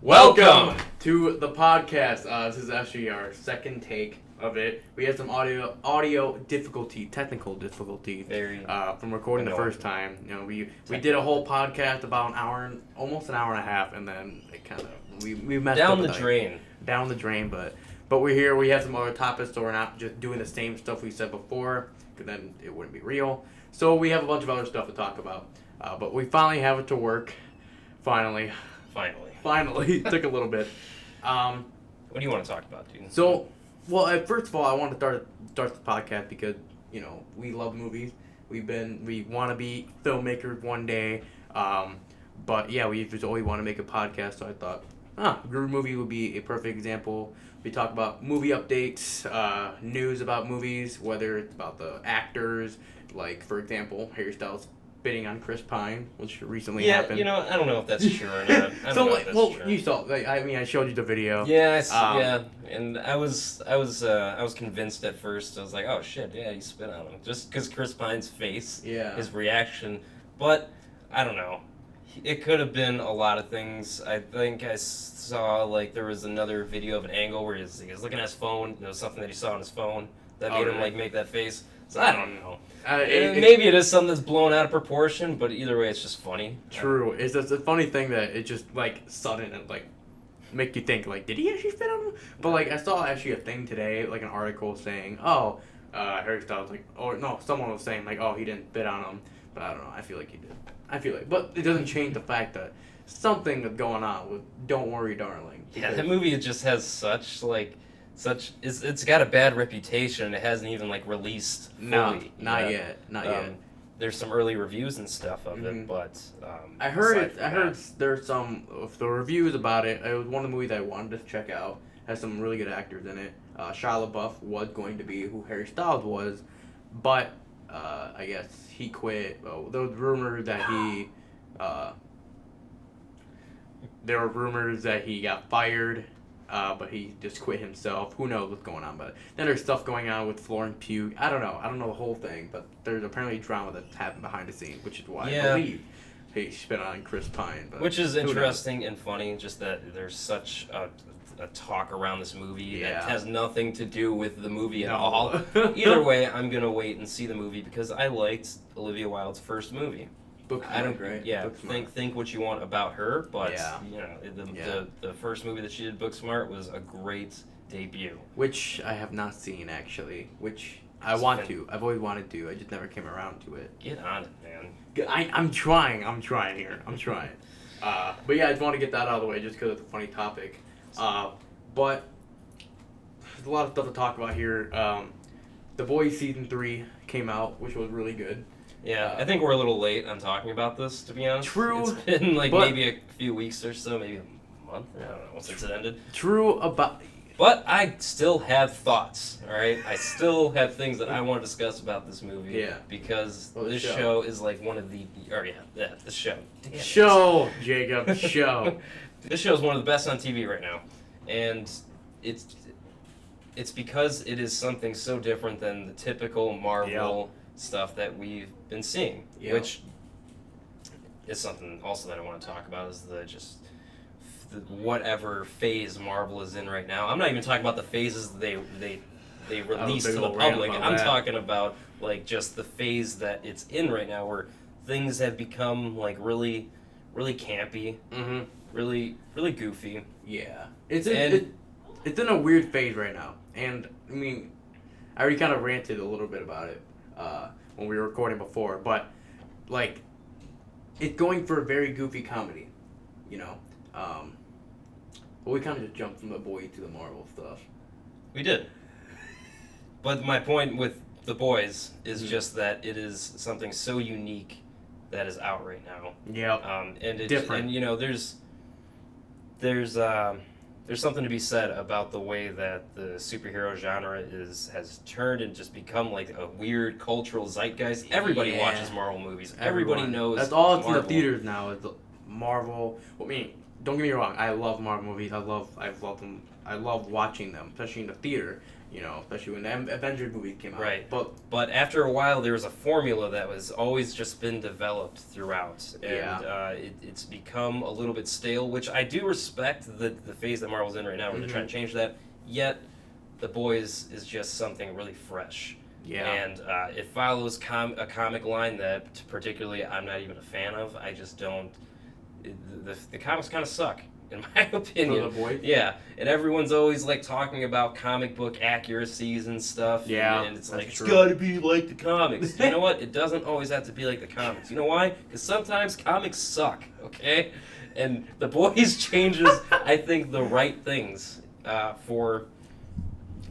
Welcome to the podcast. This is actually our second take of it. We had some audio difficulty, technical difficulty, from recording the first time. You know, we did a whole podcast about an hour, almost an hour and a half, and then it kind of we messed up down the drain. But we're here. We have some other topics, so we're not just doing the same stuff we said before, because then it wouldn't be real. So we have a bunch of other stuff to talk about. But we finally have it to work. Finally. It took a little bit. What do you want to talk about, dude? So, well, first of all, I want to start the podcast because, you know, we love movies. We want to be filmmakers one day. But yeah, we just always want to make a podcast. So I thought, GroovyMovies would be a perfect example. We talk about movie updates, news about movies, whether it's about the actors, like, for example, Harry Styles bidding on Chris Pine, which recently happened. Yeah, you know, I don't know if that's true or not. True. You saw. Like, I showed you the video. Yeah, and I was convinced at first. I was like, oh shit, yeah, he spit on him just because Chris Pine's face, his reaction. But I don't know. It could have been a lot of things. I think I saw like there was another video of an angle where he was looking at his phone. There was something that he saw on his phone that made him like make that face. So I don't know. Maybe it is something that's blown out of proportion, but either way, it's just funny. True. It's just a funny thing that it just, like, sudden and, like, make you think, like, did he actually spit on him? But, like, I saw actually a thing today, like, an article saying, Harry Styles, like, or, no, someone was saying, like, he didn't spit on him. But I don't know. I feel like he did. But it doesn't change the fact that something is going on with Don't Worry, Darling. Yeah, that movie just has it's got a bad reputation. It hasn't even like released fully. No, not yet. There's some early reviews and stuff of it, but I heard there's some of the reviews about it. It was one of the movies I wanted to check out. Has some really good actors in it. Shia LaBeouf was going to be who Harry Styles was, but I guess he quit. There was rumors that he got fired. But he just quit himself. Who knows what's going on? But then there's stuff going on with Florence Pugh. I don't know the whole thing, but there's apparently drama that's happened behind the scenes, which is why I believe he spit on Chris Pine. But which is interesting and funny, just that there's such a talk around this movie that has nothing to do with the movie at all. Either way, I'm going to wait and see the movie because I liked Olivia Wilde's first movie. Great. Yeah, think what you want about her, but you know, the first movie that she did, Booksmart, was a great debut. Which I have not seen actually. Which I want to. I've always wanted to. I just never came around to it. Get on it, man. I'm trying here. I'm trying. But yeah, I just want to get that out of the way just because it's a funny topic. But there's a lot of stuff to talk about here. The Boys Season 3 came out, which was really good. Yeah, I think we're a little late on talking about this, to be honest. True. It's been maybe a few weeks or so, maybe a month, I don't know, since it ended. True But I still have thoughts, alright? I still have things that I want to discuss about this movie. Yeah. Because this show is like one of the... the show. Damn show, Jacob, show. This show is one of the best on TV right now. And it's because it is something so different than the typical Marvel... stuff that we've been seeing, which is something also that I want to talk about is the whatever phase Marvel is in right now. I'm not even talking about the phases they release to the public. I'm talking about like just the phase that it's in right now, where things have become like really, really campy, really, really goofy. Yeah, it's in a weird phase right now, and I mean, I already kind of ranted a little bit about it. When we were recording before, but like it's going for a very goofy comedy, you know. But we kind of just jumped from the Boys to the Marvel stuff. We did. But my point with The Boys is just that it is something so unique that is out right now. Yeah. And it's different. And you know, there's something to be said about the way that the superhero genre has turned and just become like a weird cultural zeitgeist. Everybody watches Marvel movies. Everybody knows. That's all it's in the theaters now. Is Marvel. I mean, don't get me wrong. I love Marvel movies. I've loved them. I love watching them, especially in the theater. especially when the Avengers movies came out. Right. But after a while, there was a formula that was always just been developed throughout, and it's become a little bit stale. Which I do respect the phase that Marvel's in right now, where they're trying to change that. Yet, The Boys is just something really fresh. Yeah. And it follows a comic line that, particularly, I'm not even a fan of. I just don't. The comics kind of suck, in my opinion. The Boys? Yeah, and everyone's always like talking about comic book accuracies and stuff. Yeah, and it's like true. It's gotta be like the comics. You know what? It doesn't always have to be like the comics. You know why? Because sometimes comics suck. Okay, and The Boys changes, I think, the right things for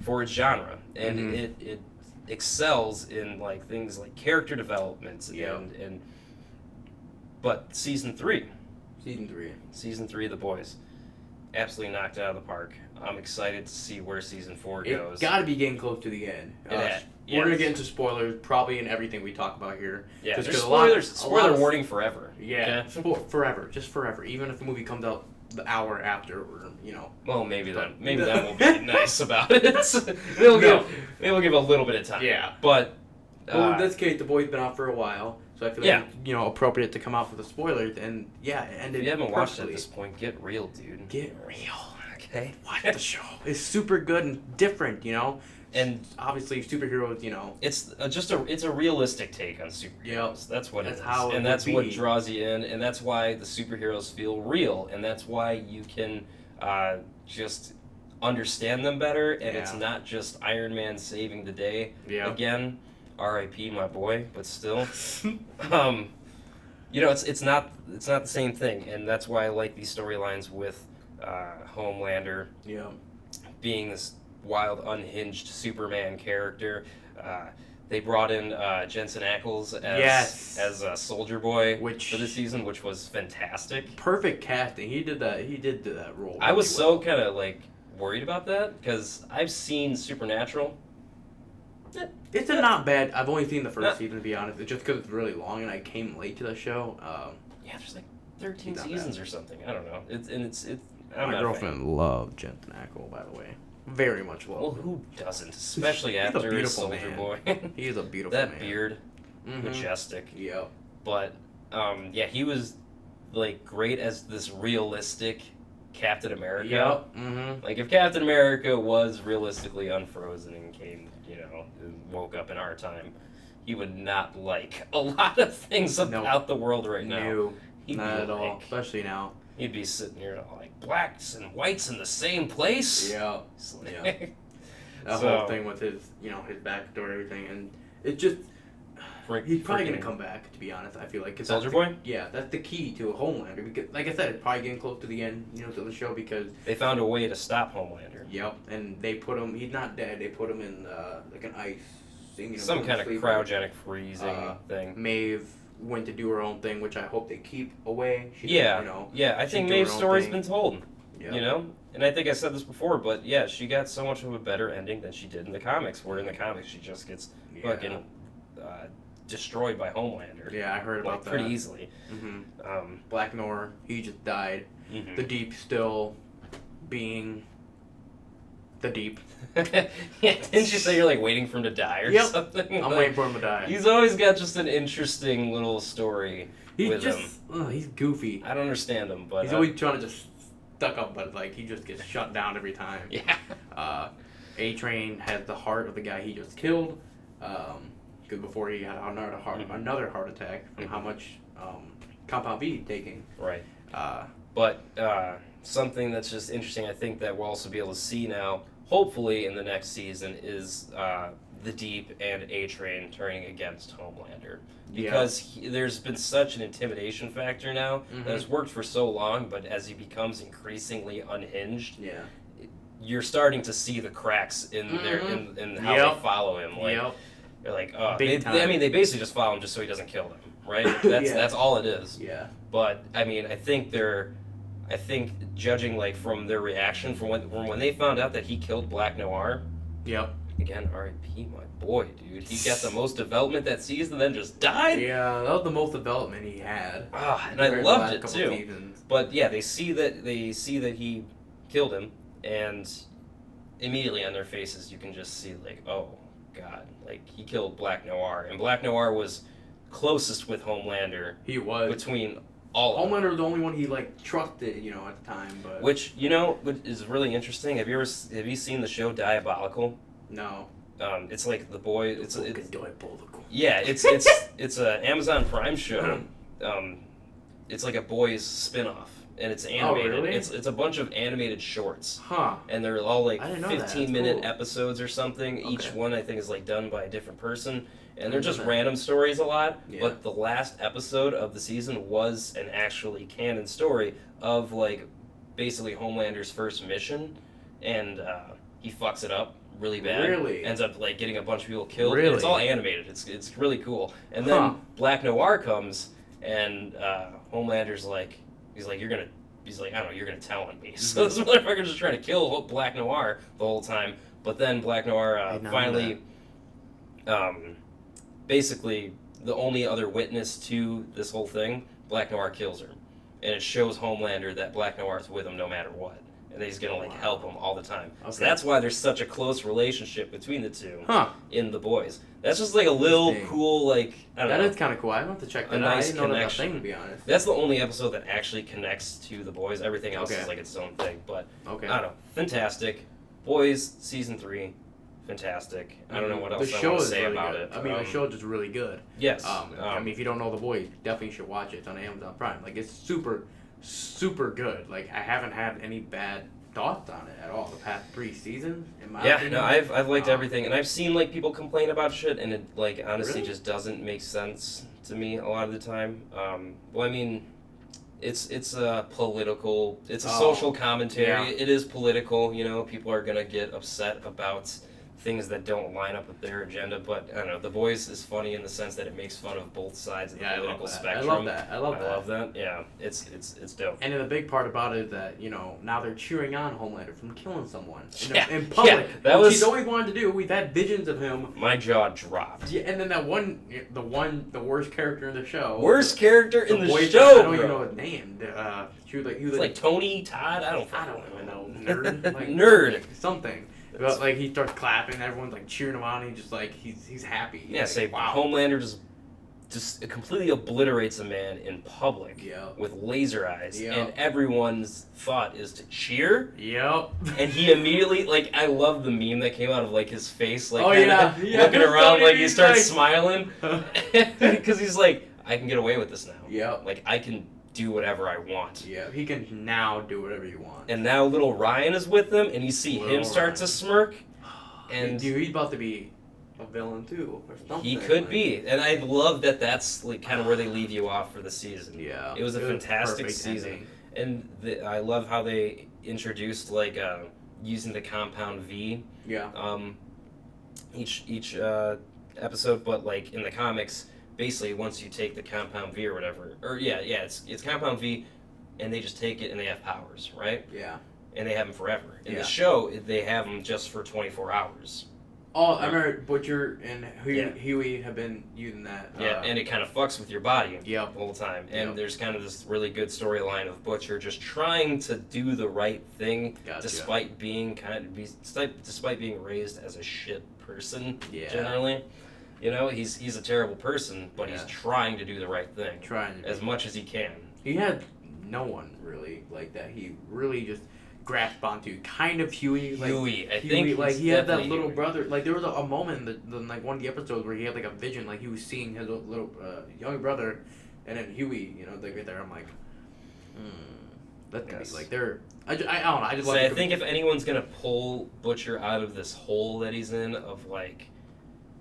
its genre, and it excels in like things like character development and. But season 3. Season 3 of The Boys. Absolutely knocked it out of the park. I'm excited to see where season 4 goes. It's got to be getting close to the end. We're going to get into spoilers probably in everything we talk about here. Yeah, there's spoiler warning forever. Yeah, okay? Forever. Just forever. Even if the movie comes out the hour after, or, Well, maybe then we'll be nice about it. Maybe we'll give a little bit of time. Yeah. But in this case, The Boys been out for a while. So I feel like appropriate to come out with the spoilers, and it ended. If you haven't watched it perfectly. at this point, get real, dude. Get real. Okay. Watch the show. It's super good and different, And obviously superheroes, It's it's a realistic take on superheroes. Yep. That's what That's it is. how it and would that's what be. draws you in, and that's why the superheroes feel real, and that's why you can just understand them better, and it's not just Iron Man saving the day. Yeah. Again, R.I.P. my boy, but still, it's not the same thing, and that's why I like these storylines with Homelander being this wild, unhinged Superman character. They brought in Jensen Ackles as Soldier Boy for this season, which was fantastic. Perfect casting. He did that role. I was so kind of like worried about that because I've seen Supernatural. It's not bad. I've only seen the first season, to be honest. It's just because it's really long and I came late to the show. There's like 13 seasons or something. I don't know. It's. My girlfriend loved Jensen Ackles, by the way. Very much loved. Well, who doesn't? Especially after Soldier Boy. He is a beautiful man. That beard, majestic. Yeah. But he was like great as this realistic Captain America. Yep. Mm-hmm. Like if Captain America was realistically unfrozen and came, woke up in our time, he would not like a lot of things about the world right now. No, not at all. Especially now. He'd be sitting here like blacks and whites in the same place. Yeah. That whole thing with his, his backstory, everything, and it just. He's probably gonna come back. To be honest, I feel like Soldier Boy. Yeah, that's the key to a Homelander. Because, like I said, it's probably getting close to the end, to the show because they found a way to stop Homelander. Yep, and they put him. He's not dead. They put him in like an ice. Some kind of cryogenic freezing thing. Maeve went to do her own thing, which I hope they keep away. I think Maeve's story's been told. Yep. And I think I said this before, but yeah, she got so much of a better ending than she did in the comics. Where in the comics she just gets fucking destroyed by Homelander. Yeah, I heard about that pretty easily. Mm-hmm. Black Noir, he just died. Mm-hmm. The Deep still being the Deep. Didn't you say you're like waiting for him to die or something? I'm waiting for him to die. He's always got just an interesting little story with him. He's goofy. I don't understand him, but he's always trying to just stuck up, but like he just gets shut down every time. Yeah. A-Train has the heart of the guy he just killed. Because before he had another heart attack from how much Compound V taking. Right. But something that's just interesting, I think that we'll also be able to see now, hopefully in the next season, is the Deep and A-Train turning against Homelander. Because there's been such an intimidation factor now that has worked for so long, but as he becomes increasingly unhinged, you're starting to see the cracks in in how they follow him. Like, they're like, they basically just follow him just so he doesn't kill them, right? That's all it is. Yeah. But I mean, I think judging like from their reaction from when they found out that he killed Black Noir. Yep. Again, R.I.P. my boy, dude. He got the most development that season, then just died. Yeah, that was the most development he had. And I loved it too. Seasons. But yeah, they see that he killed him, and immediately on their faces you can just see like, oh God, like he killed Black Noir, and Black Noir was closest with Homelander. He was between all. Homelander was the only one he like trusted, at the time. But which is really interesting. Have you seen the show Diabolical? No. It's like the boy. It's Diabolical. Yeah, it's a Amazon Prime show. It's like a boys spin-off, and it's animated. Oh, really? It's a bunch of animated shorts. Huh. And they're all like 15-minute cool. episodes or something. Okay. Each one I think is like done by a different person, and they're just random stories a lot. Yeah. But the last episode of the season was an actually canon story of like basically Homelander's first mission, and he fucks it up really bad. Really? Ends up like getting a bunch of people killed. Really? It's all animated. It's really cool. And then Black Noir comes, and Homelander's like, he's like, I don't know, you're gonna tell on me. So this motherfucker's just trying to kill Black Noir the whole time. But then Black Noir finally, basically, the only other witness to this whole thing, Black Noir kills her. And it shows Homelander that Black Noir's with him no matter what. And that he's gonna like help him all the time. Okay. So that's why there's such a close relationship between the two in The Boys. That's just like a little cool, like, I don't know. That is kind of cool. I have to check that out. Nice I didn't know connection. that thing, to be honest. That's the only episode that actually connects to The Boys. Everything else is like its own thing. But I don't know. Fantastic. Boys season 3. Fantastic. I don't know what else I want to say about it. I mean, the show is just really good. Yes. I mean, if you don't know The Boys, definitely should watch it. It's on Amazon Prime. Like, it's super, super good. Like, I haven't had any bad thoughts on it at all the past 3 seasons, in my opinion. No, I've liked everything, and I've seen like people complain about shit, and it like honestly Really? just doesn't make sense to me a lot of the time. Well, I mean, it's a political, it's a social commentary. Yeah. It is political, people are gonna get upset about things that don't line up with their agenda, but I don't know, The Boys is funny in the sense that it makes fun of both sides of the political spectrum. I love that. Yeah, it's dope. And then the big part about it is that, now they're cheering on Homelander from killing someone in public. Yeah, that was... he's always wanted to do. We've had visions of him. My jaw dropped. Yeah, and then the worst character in the show. Worst character in the boy, show, I don't even know his name. He was like Tony, Todd, I don't even know. Nerd? Like, Nerd. Something. But like he starts clapping, everyone's like cheering him on, and he's just like he's happy. Yeah, like, wow. Homelander just completely obliterates a man in public with laser eyes, and everyone's thought is to cheer. Yep. And he immediately, like, I love the meme that came out of like his face, like looking around, like he starts smiling, because he's like, I can get away with this now. Yep. Like I can do whatever I want. Yeah, he can now do whatever you want. And now little Ryan is with him, and you see him start to smirk. And dude, he's about to be a villain too, or something. He could be, and I love that. That's like kind of where they leave you off for the season. Yeah, it was a fantastic season, and I love how they introduced like using the compound V. Yeah. Each episode, but like in the comics. Basically, once you take the compound V or whatever, it's compound V, and they just take it and they have powers, right? Yeah. And they have them forever. In the show, they have them just for 24 hours. Oh, I remember Butcher and Huey have been using that. Yeah, and it kind of fucks with your body the Yep. whole time. And there's kind of this really good storyline of Butcher just trying to do the right thing, despite being despite being raised as a shit person. Generally. He's a terrible person, but he's trying to do the right thing. As much as he can. He had no one really like that. He really just grasped onto kind of Huey. I think like he had that little Huey. brother. Like there was a moment in like one of the episodes where he had like a vision, like he was seeing his little younger brother, and then Huey, like right there. I'm like, that could be like they're. I don't know. I just love. I think if anyone's gonna pull Butcher out of this hole that he's in of like.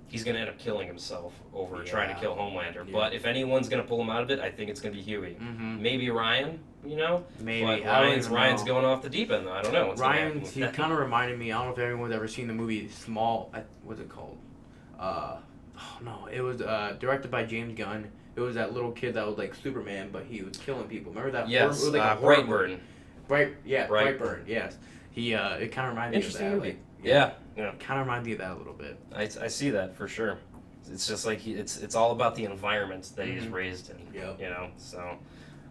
He's going to end up killing himself over trying to kill Homelander. Yeah. But if anyone's going to pull him out of it, I think it's going to be Huey. Mm-hmm. Maybe Ryan, Maybe. But Ryan's going off the deep end, though. I don't know. Ryan, he kind of reminded me, I don't know if anyone's ever seen the movie Small, what's it called? No, it was directed by James Gunn. It was that little kid that was like Superman, but he was killing people. Remember that? Yes, it was like Brightburn. Brightburn, yes. It kind of reminded me of that. Movie. Yeah. Kind of reminds me of that a little bit. I see that for sure. It's just like it's all about the environment that he's raised in. Yep. So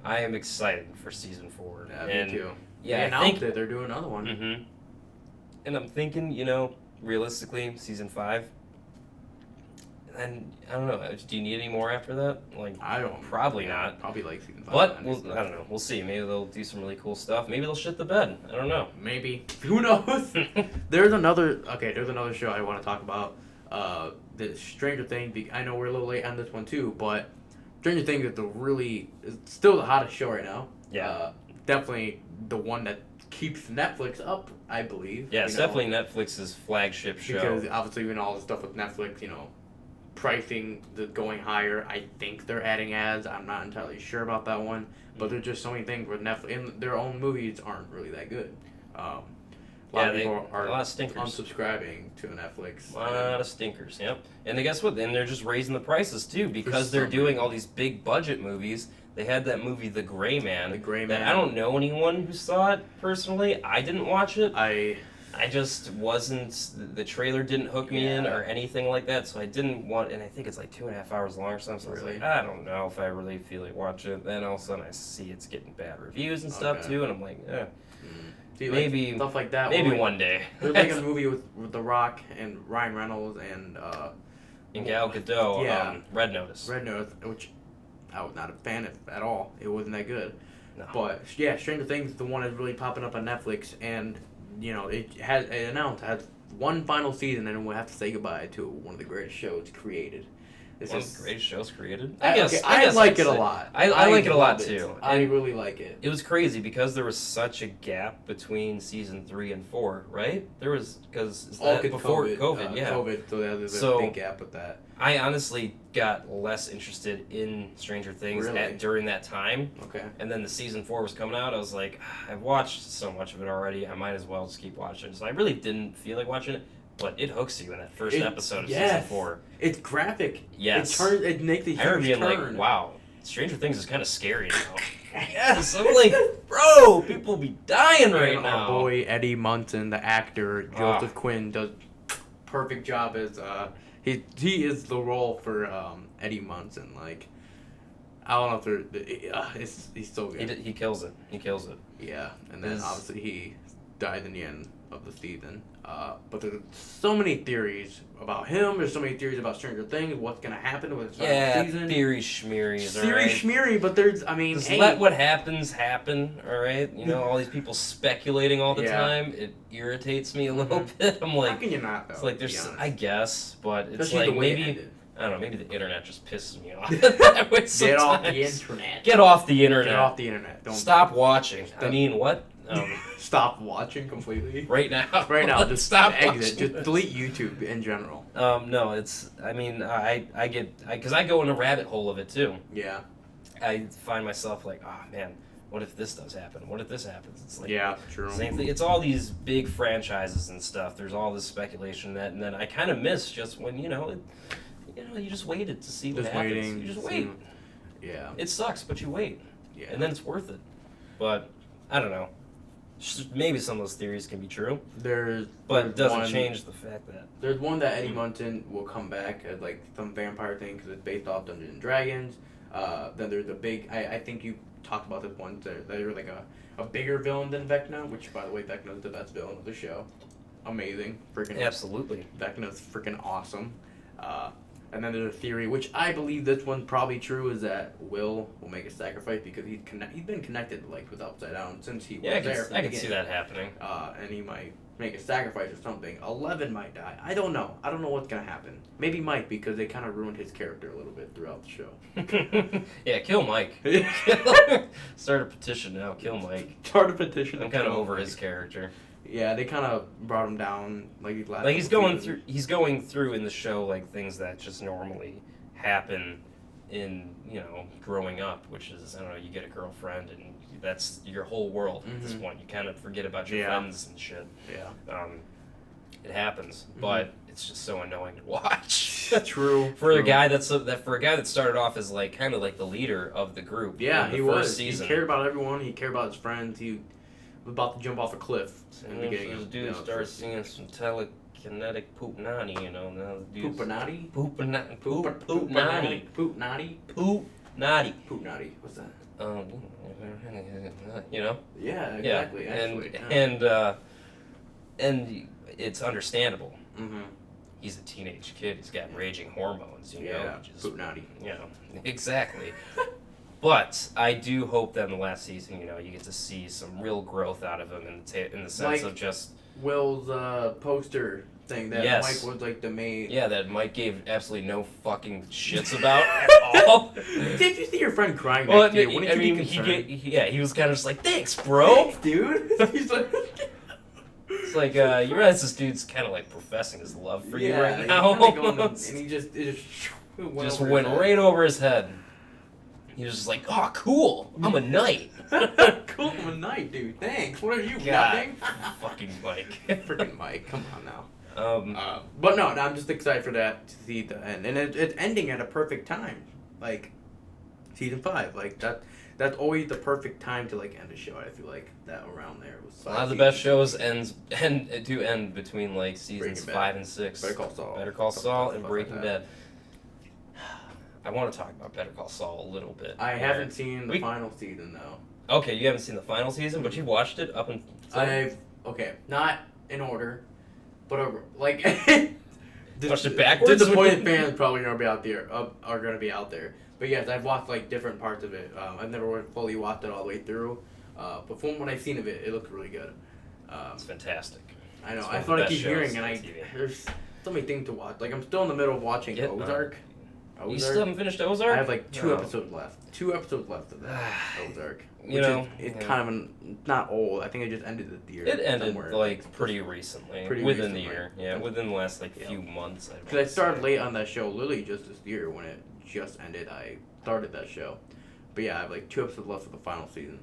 I am excited for season 4. Yeah, me too. Yeah, they announced it. They're doing another one. Mm-hmm. And I'm thinking, realistically, season 5. And I don't know. Do you need any more after that? Like, I don't. Probably not. Probably like season 5. But I don't know. We'll see. Maybe they'll do some really cool stuff. Maybe they'll shit the bed. I don't know. Maybe. Who knows? There's another show I want to talk about. The Stranger Things. I know we're a little late on this one too, but Stranger Things is still the hottest show right now. Yeah. Definitely the one that keeps Netflix up, I believe. Yeah, it's definitely Netflix's flagship show. Because obviously, all the stuff with Netflix, pricing going higher. I think they're adding ads. I'm not entirely sure about that one, but there's just so many things where Netflix and their own movies aren't really that good. A lot of people are a lot of stinkers. Unsubscribing to Netflix. A lot of stinkers, yep. And then guess what? Then they're just raising the prices too because they're doing all these big budget movies. They had that movie, The Gray Man. The Gray Man. I don't know anyone who saw it personally. I didn't watch it. I just wasn't. The trailer didn't hook me in or anything like that, so I didn't want. And I think it's like 2.5 hours long or something. So I was like, I don't know if I really feel like watching it. Then all of a sudden I see it's getting bad reviews and stuff too, and I'm like, See, maybe stuff like that. Maybe one day. There's like a movie with The Rock and Ryan Reynolds and Gal Gadot. Yeah. Red Notice. Red Notice, which I was not a fan of at all. It wasn't that good. No. But yeah, Stranger Things is the one that's really popping up on Netflix, and it has one final season, and we'll have to say goodbye to one of the greatest shows created. One of the greatest shows created? I guess like it a lot. I like it a lot too. I really like it. It was crazy because there was such a gap between season 3 and 4, right? There was before COVID, yeah. COVID, so there's a big gap with that. I honestly got less interested in Stranger Things during that time. Okay. And then the season 4 was coming out. I was like, I've watched so much of it already. I might as well just keep watching. So I really didn't feel like watching it. But it hooks you in that first episode of season 4. It's graphic. Yes. It makes a huge turn. I remember being like, wow, Stranger Things is kind of scary now. Yes. I'm like, bro, people be dying right now. Our boy Eddie Munson, the actor, Joseph Quinn, does perfect job as he is the role for Eddie Munson. Like, I don't know if he's so good. He kills it. He kills it. Yeah, and then obviously he died in the end of the season. But there's so many theories about him. There's so many theories about Stranger Things. What's gonna happen with the season? Theory schmearies. Schmeary, but there's, just let what happens happen. All right, all these people speculating all the time. It irritates me a little bit. I'm like, how can you not? Though, it's like there's, I guess, but it's especially like the way maybe. I don't know, maybe the internet just pisses me off. Get off the internet. Get off the internet. Get off the internet. Don't stop watching. I mean, what? Stop watching completely. Right now. Right now, just stop exit. Just this. delete YouTube in general. No, it's. I mean, because I go in a rabbit hole of it too. Yeah. I find myself like, oh man, what if this does happen? What if this happens? It's like, yeah, true. Same thing. It's all these big franchises and stuff. There's all this speculation and then I kind of miss just when you just waited to see what happens. You just wait. Yeah. It sucks, but you wait. Yeah. And then it's worth it. But I don't know. Maybe some of those theories can be true. But it doesn't change the fact that there's one that Eddie Munson will come back as like some vampire thing because it's based off Dungeons and Dragons. Then there's a big. I think you talked about this one. There's like a bigger villain than Vecna, which by the way, Vecna is the best villain of the show. Amazing, freaking absolutely. Vecna's freaking awesome. And then there's a theory, which I believe this one's probably true, is that Will make a sacrifice because he's been connected like with Upside Down since he was there. I can see that happening. And he might make a sacrifice or something. 11 might die. I don't know. I don't know what's gonna happen. Maybe Mike, because they kind of ruined his character a little bit throughout the show. Yeah, kill Mike. Start a petition now. Kill Mike. Start a petition. I'm kind of over his character. Yeah, they kind of brought him down he's going through in the show like things that just normally happen in growing up, which is I don't know, you get a girlfriend and that's your whole world at this point. You kind of forget about your friends and shit. Yeah. It happens, but it's just so annoying to watch. True. For a guy that started off as like kind of like the leader of the group. Yeah, in the he first was. Season. He cared about everyone. He cared about his friends. He was about to jump off a cliff in the beginning. This dude starts seeing some telekinetic poopnani, now the dude's... Poopinati? Poopinati. Poopnati? Poopnati. Poopnati. What's that? You know? Yeah, exactly. Yeah. Actually, And it's understandable. Mm-hmm. He's a teenage kid. He's got raging hormones, you know. Yeah, poop naughty. You know, exactly. But I do hope that in the last season, you know, you get to see some real growth out of him in the sense of just Will's poster thing that Mike was like the main. Yeah, that Mike gave absolutely no fucking shits about at all. Did you see your friend crying next to you? Wouldn't you be concerned? He was kind of just like, thanks, bro. Thanks, dude. He's like. It's like, you realize this dude's kind of like professing his love for you right now. And he just went right over his head. He was just like, oh, cool. I'm a knight. Cool, I'm a knight, dude. Thanks. What are you, God, nothing? fucking Mike. Freaking Mike. Come on now. But no, I'm just excited for that to see the end. And it's ending at a perfect time. Like, season 5. Like, that's always the perfect time to like end a show. I feel like that around there was. A lot of the best shows do end between like seasons 5 and 6. Better Call Saul. And Breaking Bad. I want to talk about Better Call Saul a little bit. I haven't seen the final season though. Okay, you haven't seen the final season, but you watched it up until. Not in order, but like. Watched it backwards. Disappointed fans probably are gonna be out there. But yes, I've watched like different parts of it. I've never fully watched it all the way through. But from what I've seen of it, it looked really good. It's fantastic. I know. That's what I keep hearing, and there's so many things to watch. Like I'm still in the middle of watching Ozark. You still haven't finished Ozark? I have like 2 episodes left. 2 episodes left of that Ozark. It's kind of not old. I think it just ended this year. It ended like pretty recently. Within the year. Yeah, within the last few months. Because I started late on that show, literally just this year when it just ended. I started that show. But yeah, I have like 2 episodes left of the final season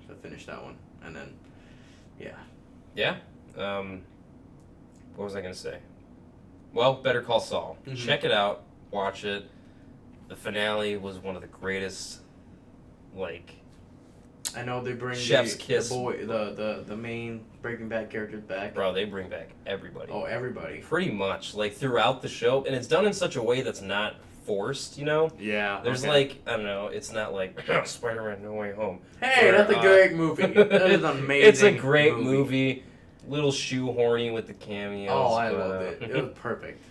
to finish that one. And then, yeah. Yeah? What was I going to say? Well, Better Call Saul. Mm-hmm. Check it out. Watch it. The finale was one of the greatest, I know they bring Chef's Kiss. The main Breaking Bad characters back. Bro, they bring back everybody. Oh, everybody. Pretty much. Like, throughout the show. And it's done in such a way that's not forced, you know? Yeah. There's I don't know, it's not like, Spider-Man No Way Home. Hey, that's a great movie. That is amazing. It's a great movie. Little shoehorny with the cameos. Oh, I loved it. It was perfect.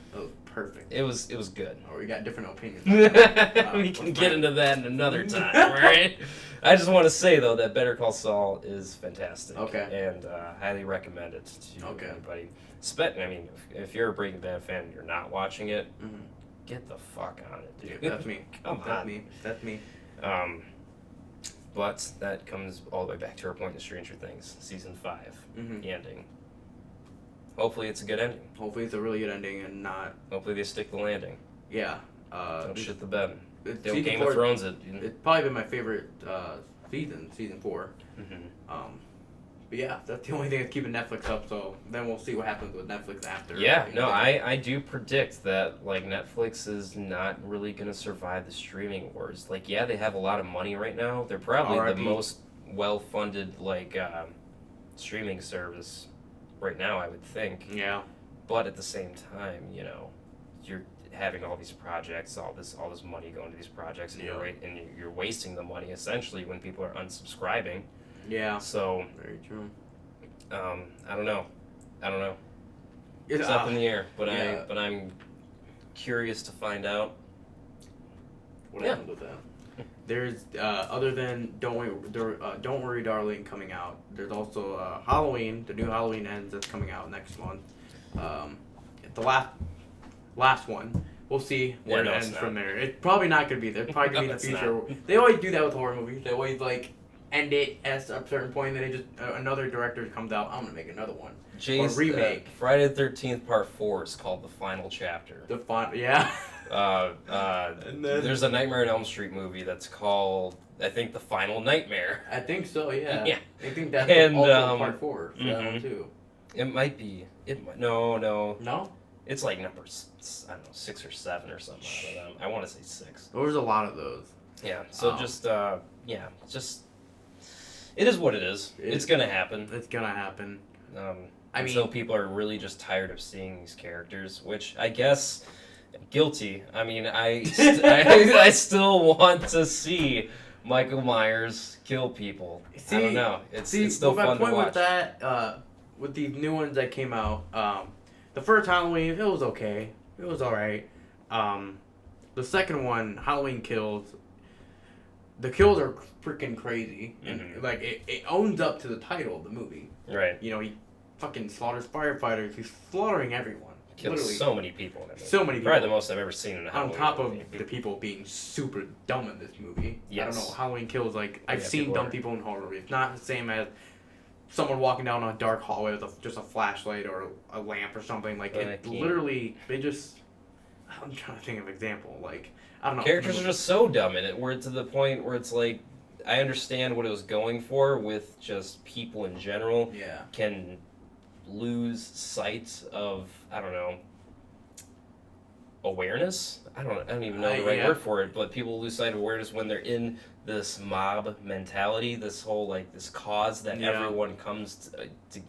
Perfect. It was good. Oh, we got different opinions. We can get into that in another time, right? I just want to say though that Better Call Saul is fantastic. Okay. And highly recommend it to anybody. If you're a Breaking Bad fan and you're not watching it, get the fuck on it, dude. Yeah, that's me. Come on. That's me. But that comes all the way back to our point in Stranger Things, season 5, the ending. Hopefully it's a good ending. Hopefully it's a really good ending and not... Hopefully they stick the landing. Yeah. Don't shit the bed. Don't Game of Thrones it. It's probably been my favorite season 4. But yeah, that's the only thing that's keeping Netflix up, so then we'll see what happens with Netflix after. Yeah, no, I do predict that, Netflix is not really going to survive the streaming wars. They have a lot of money right now. They're probably the most well-funded, streaming service right now, I would think. Yeah. But at the same time, you're having all these projects, all this money going to these projects, and you're wasting the money essentially when people are unsubscribing. Yeah. So very true. I don't know. It's up in the air, but I'm curious to find out what happened with that. There's other than Don't Worry Darling coming out. There's also Halloween. The new Halloween Ends that's coming out next month. The last one. We'll see where it ends from there. It's probably not gonna be there. It's probably gonna be in the future. They always do that with horror movies. They always end it at a certain point, and then they just another director comes out. I'm gonna make another one. Or remake. Friday the 13th Part 4 is called The Final Chapter. Yeah. And then there's a Nightmare on Elm Street movie that's called, I think, The Final Nightmare. I think so. Yeah. Yeah. I think that's also Part 4 for that one too. It might be. No. No. It's number 6 or 7 or something. I want to say 6. There's a lot of those. Yeah. So it is what it is. It's gonna happen. It's gonna happen. Until people are really just tired of seeing these characters, which I guess guilty. I still want to see Michael Myers kill people. I don't know. It's still fun to watch. With that, with these new ones that came out, the first Halloween, it was okay. It was alright. The second one, Halloween Kills, the kills are freaking crazy. And, like, it owns up to the title of the movie. Right. You know, he fucking slaughters firefighters. He's slaughtering everyone. Killed so many people in that movie. So many people. Probably the most I've ever seen in a Halloween On top movie. of the people being super dumb in this movie. Yes. I don't know, Halloween Kills, like, I've seen dumb people in horror movies. Not the same as someone walking down a dark hallway with just a flashlight or a lamp or something. Like, it literally, they just... I'm trying to think of an example. Like, I don't know. Characters are just so dumb in it, where to the point where it's like, I understand what it was going for with just people in general. Yeah. Can lose sight of, I don't know, awareness? I don't even know the right word for it, but people lose sight of awareness when they're in this mob mentality, this whole, like, this cause that everyone comes to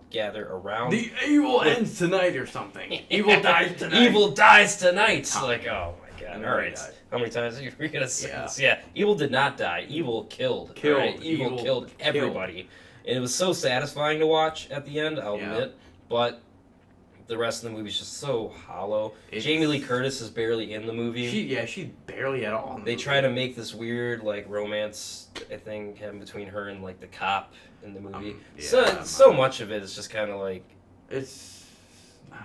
gather around. The evil ends tonight or something. Evil dies tonight. Evil dies tonight. Like, oh my god. Alright. How many times are you going to say this? Yeah. Evil did not die. Evil killed. Right? Evil killed everybody. And it was so satisfying to watch at the end, I'll admit. But the rest of the movie is just so hollow. Jamie Lee Curtis is barely in the movie. She's barely at all in the movie. Try to make this weird, like, romance thing happen between her and, like, the cop in the movie. So much of it is just kind of like... It's...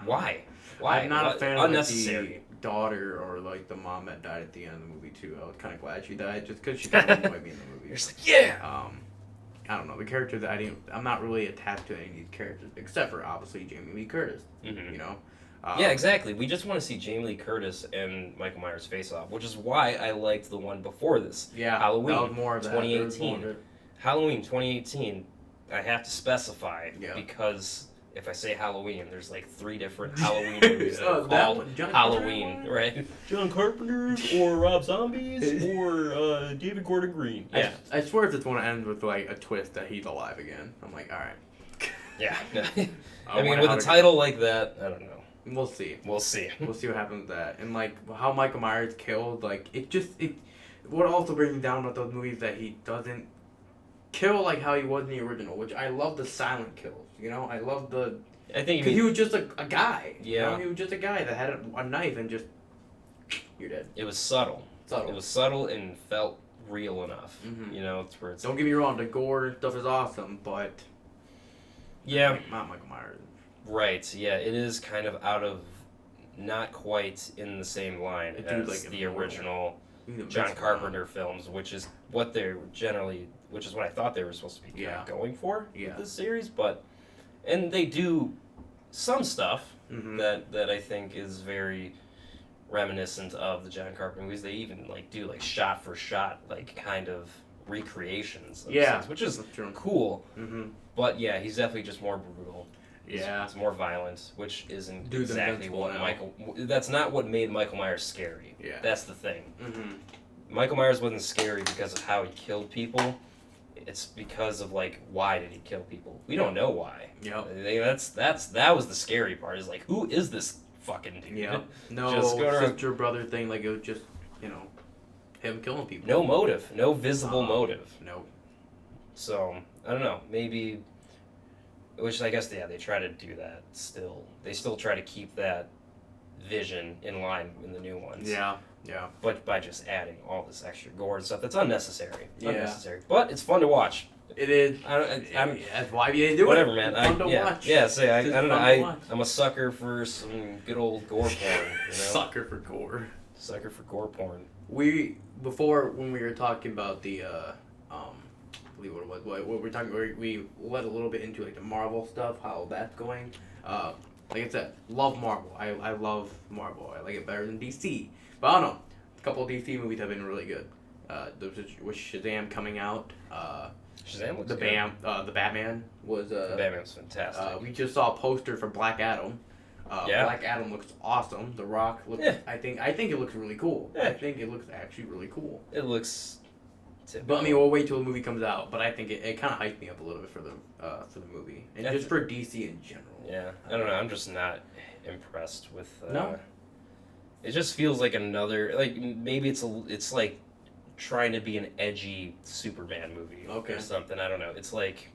Why? I'm not a fan of unnecessary. The daughter or, like, the mom that died at the end of the movie, too. I was kind of glad she died, just because she kind of annoyed me in the movie. You're just like, yeah! I don't know, the characters I'm not really attached to any of these characters, except for, obviously, Jamie Lee Curtis, you know? Yeah, exactly. We just want to see Jamie Lee Curtis and Michael Myers face off, which is why I liked the one before this. Yeah, Halloween that was more of that. 2018. Halloween 2018, I have to specify, because if I say Halloween, there's like 3 different Halloween movies that are called Halloween, right? John Carpenter's, or Rob Zombie's, or David Gordon Green. Yeah. I swear if this one ends with like a twist that he's alive again, I'm like, alright. Yeah. I mean, with a title like that, I don't know. We'll see. We'll see. We'll see what happens with that. And like how Michael Myers killed, like what also brings me down with those movies that he doesn't kill like how he was in the original, which I love the silent kills. You know, I love the. I think because he was just a guy. Yeah. You know? He was just a guy that had a knife and just you're dead. It was subtle. Subtle. It was subtle and felt real enough. Mm-hmm. You know, it's where it's. Don't get me wrong, the gore and stuff is awesome, but. Yeah. Not Michael Myers. Right. Yeah, it is kind of out of, not quite in the same line as like the original John Carpenter films, which is what they're generally. Which is what I thought they were supposed to be going for with this series, and they do some stuff that I think is very reminiscent of the John Carpenter movies. They even like do like shot for shot like kind of recreations of things, which is cool. Mm-hmm. But yeah, he's definitely just more brutal. It's more violent, which isn't exactly what that's not what made Michael Myers scary. Yeah, that's the thing. Mm-hmm. Michael Myers wasn't scary because of how he killed people. It's because of like why did he kill people? We don't know why. That was the scary part. Is like who is this fucking dude? Yeah. No sister brother thing. Like it was just him killing people. No motive. No visible motive. No. So I don't know. Maybe. Which I guess they try to do that still. They still try to keep that vision in line in the new ones. Yeah. Yeah. But by just adding all this extra gore and stuff that's unnecessary. Unnecessary. But it's fun to watch. It is. That's why you do whatever, it. man. It's fun to watch. Yeah, I don't know. I'm a sucker for some good old gore porn. You know? Sucker for gore. Sucker for gore porn. Before when we were talking about the I believe what we're talking about, we led a little bit into like the Marvel stuff, how that's going. Like I said, love Marvel. I love Marvel. I like it better than DC. But I don't know. A couple of DC movies have been really good. With Shazam coming out. Shazam looks good. The Batman was. The Batman's fantastic. We just saw a poster for Black Adam. Black Adam looks awesome. The Rock looks. Yeah. I think it looks really cool. Yeah. I think it looks actually really cool. It looks. Typical. But I mean, we'll wait till the movie comes out. But I think it kind of hyped me up a little bit for the movie and just for DC in general. Yeah, I don't know. I'm just not impressed with. No. It just feels like another maybe it's like trying to be an edgy Superman movie or something. I don't know. It's like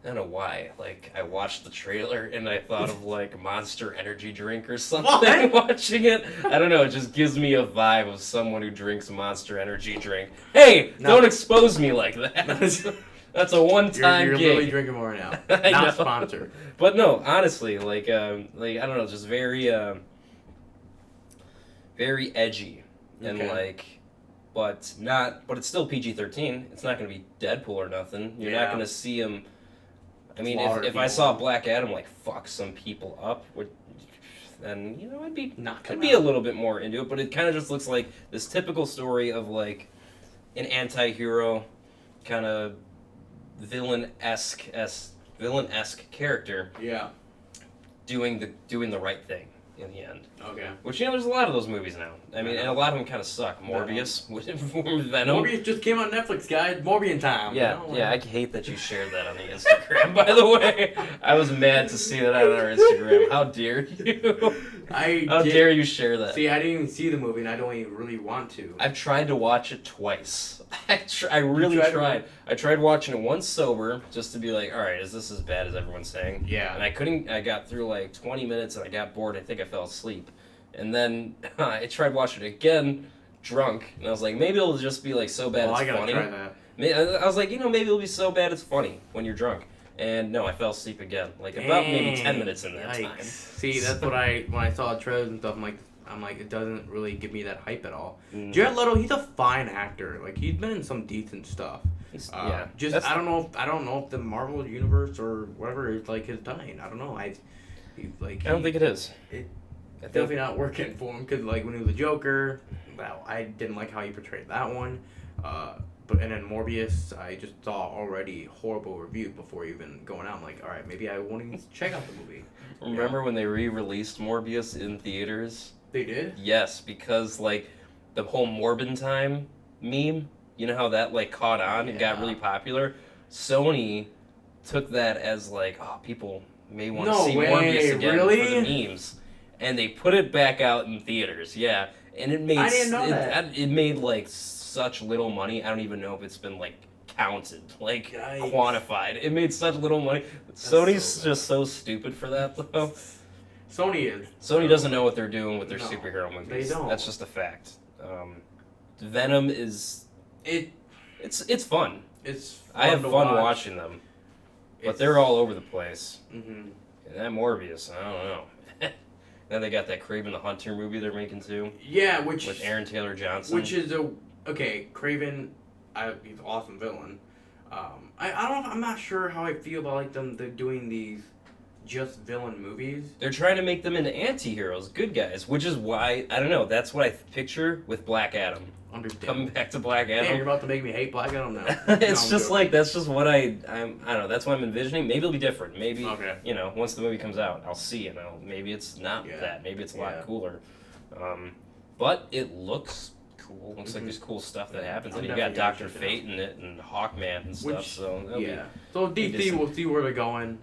don't know why. Like, I watched the trailer and I thought of like Monster Energy drink or something watching it. I don't know. It just gives me a vibe of someone who drinks Monster Energy drink. Hey, don't expose me like that. That's a one-time You're gig. literally drinking more now. Not sponsored. But no, honestly, like I don't know, just very, very edgy and like. But it's still PG-13. It's not going to be Deadpool or nothing. You're not going to see him. I mean, if I saw Black Adam like fuck some people up, then I'd be a little bit more into it. But it kind of just looks like this typical story of like an anti-hero, kind of villain-esque character. Yeah. Doing the right thing in the end. Okay. Which, there's a lot of those movies now. I mean, and a lot of them kind of suck. Morbius with Venom. Morbius just came on Netflix, guys. Morbian time. Yeah, I hate that you shared that on the Instagram, by the way. I was mad to see that on our Instagram. How dare you? How dare you share that? See, I didn't even see the movie, and I don't even really want to. I've tried to watch it twice. I really tried. I tried watching it once sober, just to be like, all right, is this as bad as everyone's saying? Yeah. And I couldn't. I got through like 20 minutes, and I got bored. I think I fell asleep. And then I tried watching it again, drunk, and I was like, maybe it'll just be like so bad it's funny. I gotta try that. I was like, maybe it'll be so bad it's funny when you're drunk. And no, I fell asleep again. Like about maybe 10 minutes in that time. See, that's what when I saw trailers and stuff, I'm like, it doesn't really give me that hype at all. Jared Leto, he's a fine actor. Like, he's been in some decent stuff. I don't know if the Marvel universe or whatever is like his thing. I don't know. I don't think it is. It's definitely not working for him because like when he was the Joker, I didn't like how he portrayed that one. And then Morbius, I just saw already horrible reviews before even going out. I'm like, all right, maybe I won't even check out the movie. Remember when they re-released Morbius in theaters? They did? Yes, because like the whole Morbin time meme, how that like caught on and got really popular. Sony took that as like, oh, people may want to see Morbius again for the memes, and they put it back out in theaters. Yeah, and it made it made like such little money. I don't even know if it's been like counted, like quantified. It made such little money. Sony's just so stupid for that though. Sony doesn't know what they're doing with their superhero movies. They don't. That's just a fact. Venom is it's fun. I have fun watching them, but they're all over the place. Mm-hmm. And that Morbius, I don't know. Then they got that Kraven the Hunter movie they're making too. Yeah, with Aaron Taylor Johnson. Which is Kraven, he's an awesome villain. I'm not sure how I feel about like they're doing these just villain movies. They're trying to make them into anti-heroes, good guys, which is why, I don't know, that's what I picture with Black Adam. Understand. Coming back to Black Adam. Man, you're about to make me hate Black Adam now. It's just like, that's just what I don't know, that's what I'm envisioning. Maybe it'll be different. Maybe, once the movie comes out, I'll see, maybe it's not that. Maybe it's a lot cooler. But it looks cool. Looks like there's cool stuff that happens. And you got Dr. Fate in it and Hawkman and stuff, so So DC, we'll see where they're going.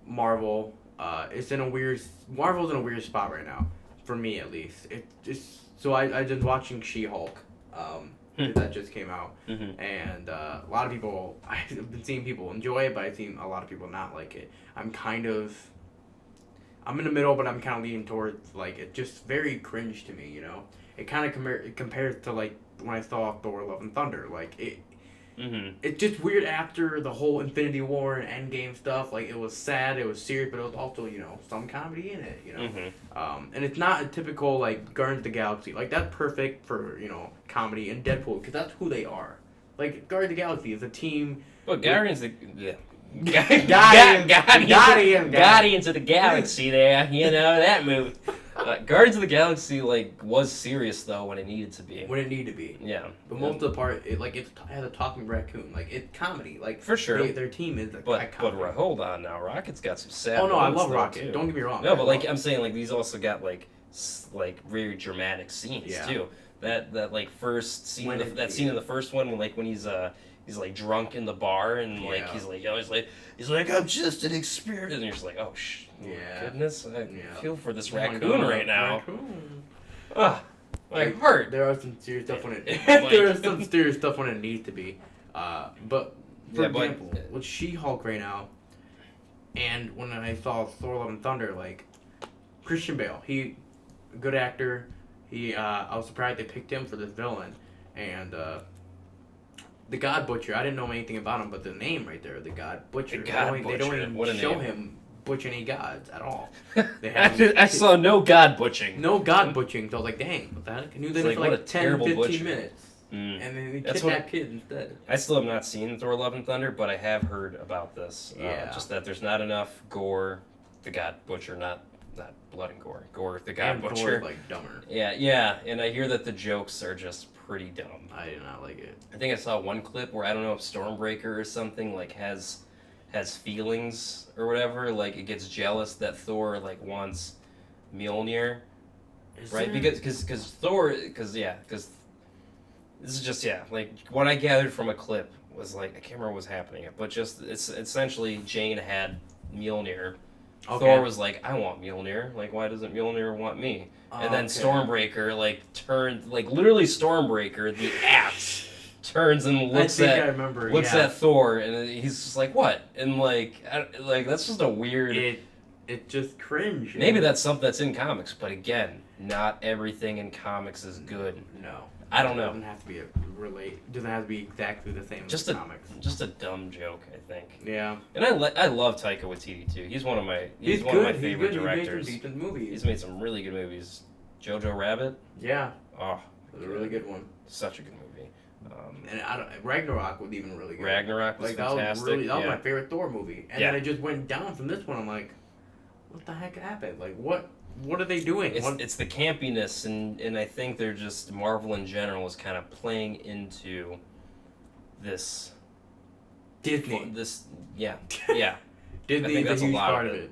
Marvel's in a weird spot right now, for me at least. So I've been watching She-Hulk, that just came out, and a lot of people, I've been seeing people enjoy it, but I've seen a lot of people not like it. I'm in the middle, but I'm kind of leaning towards like it just very cringe to me, It kind of compares to like when I saw Thor: Love and Thunder, like it. It's just weird after the whole Infinity War and Endgame stuff. Like, it was sad, it was serious, but it was also, some comedy in it, and it's not a typical, like, Guardians of the Galaxy. Like, that's perfect for, comedy and Deadpool, because that's who they are. Like, Guardians of the Galaxy is a team... But Guardians of the... Guardians of the Galaxy there, that movie. Guardians of the Galaxy was serious though when it needed to be. When it needed to be. Yeah. But most of the part, it has a talking raccoon. Like, it's comedy. Like, for sure. Their team is but hold on now, Rocket's got some sad. Oh no, I love Rocket. Too. Don't get me wrong. No, but I'm saying these also got very dramatic scenes too. That first scene, scene in the first one when he's drunk in the bar and he's like I'm just an experience, and you're just like, oh goodness, I feel for this raccoon right now. My heart. There are some serious stuff when it there is some serious stuff when it needs to be, but for example, with She-Hulk right now, and when I saw Thor: Love and Thunder, like Christian Bale, he a good actor. I was surprised they picked him for this villain, and the God Butcher. I didn't know anything about him, but the name right there, the God Butcher. They don't even show him butchering any gods at all. I saw no God butchering. No God butchering. So I was like, dang, what the heck? I knew that for like 10, 15 minutes. And then he kidnapped kids instead. I still have not seen Thor: Love and Thunder, but I have heard about this. Just that there's not enough gore. The God Butcher, not blood and gore. Gore, the God Butcher. Thor is like dumber. Yeah, and I hear that the jokes are just pretty dumb. I did not like it. I think I saw one clip where I don't know if Stormbreaker or something like has feelings or whatever. Like it gets jealous that Thor like wants Mjolnir, right? Because Thor because this is just like what I gathered from a clip was like I can't remember what was happening, but just it's essentially Jane had Mjolnir. Okay. Thor was like, I want Mjolnir. Like, why doesn't Mjolnir want me? And then Stormbreaker literally Stormbreaker, the axe, turns and looks at Thor, and he's just like, what? And like that's just a weird. It just cringe. Maybe that's something that's in comics, but again, not everything in comics is good. No. I don't know. It doesn't have to be doesn't have to be exactly the same as comics. Just a dumb joke, I think. Yeah. And I love Taika Waititi too. He's one of my favorite directors. He's made some decent movies. He's made some really good movies. Jojo Rabbit. Yeah. Oh, it was a really good one. Such a good movie. And Ragnarok was even really good. Ragnarok was fantastic. That was my favorite Thor movie. And then it just went down from this one. I'm like, what the heck happened? Like what are they doing? It's the campiness, and I think they're just Marvel in general is kind of playing into this Disney. Yeah. Disney is a huge part of it.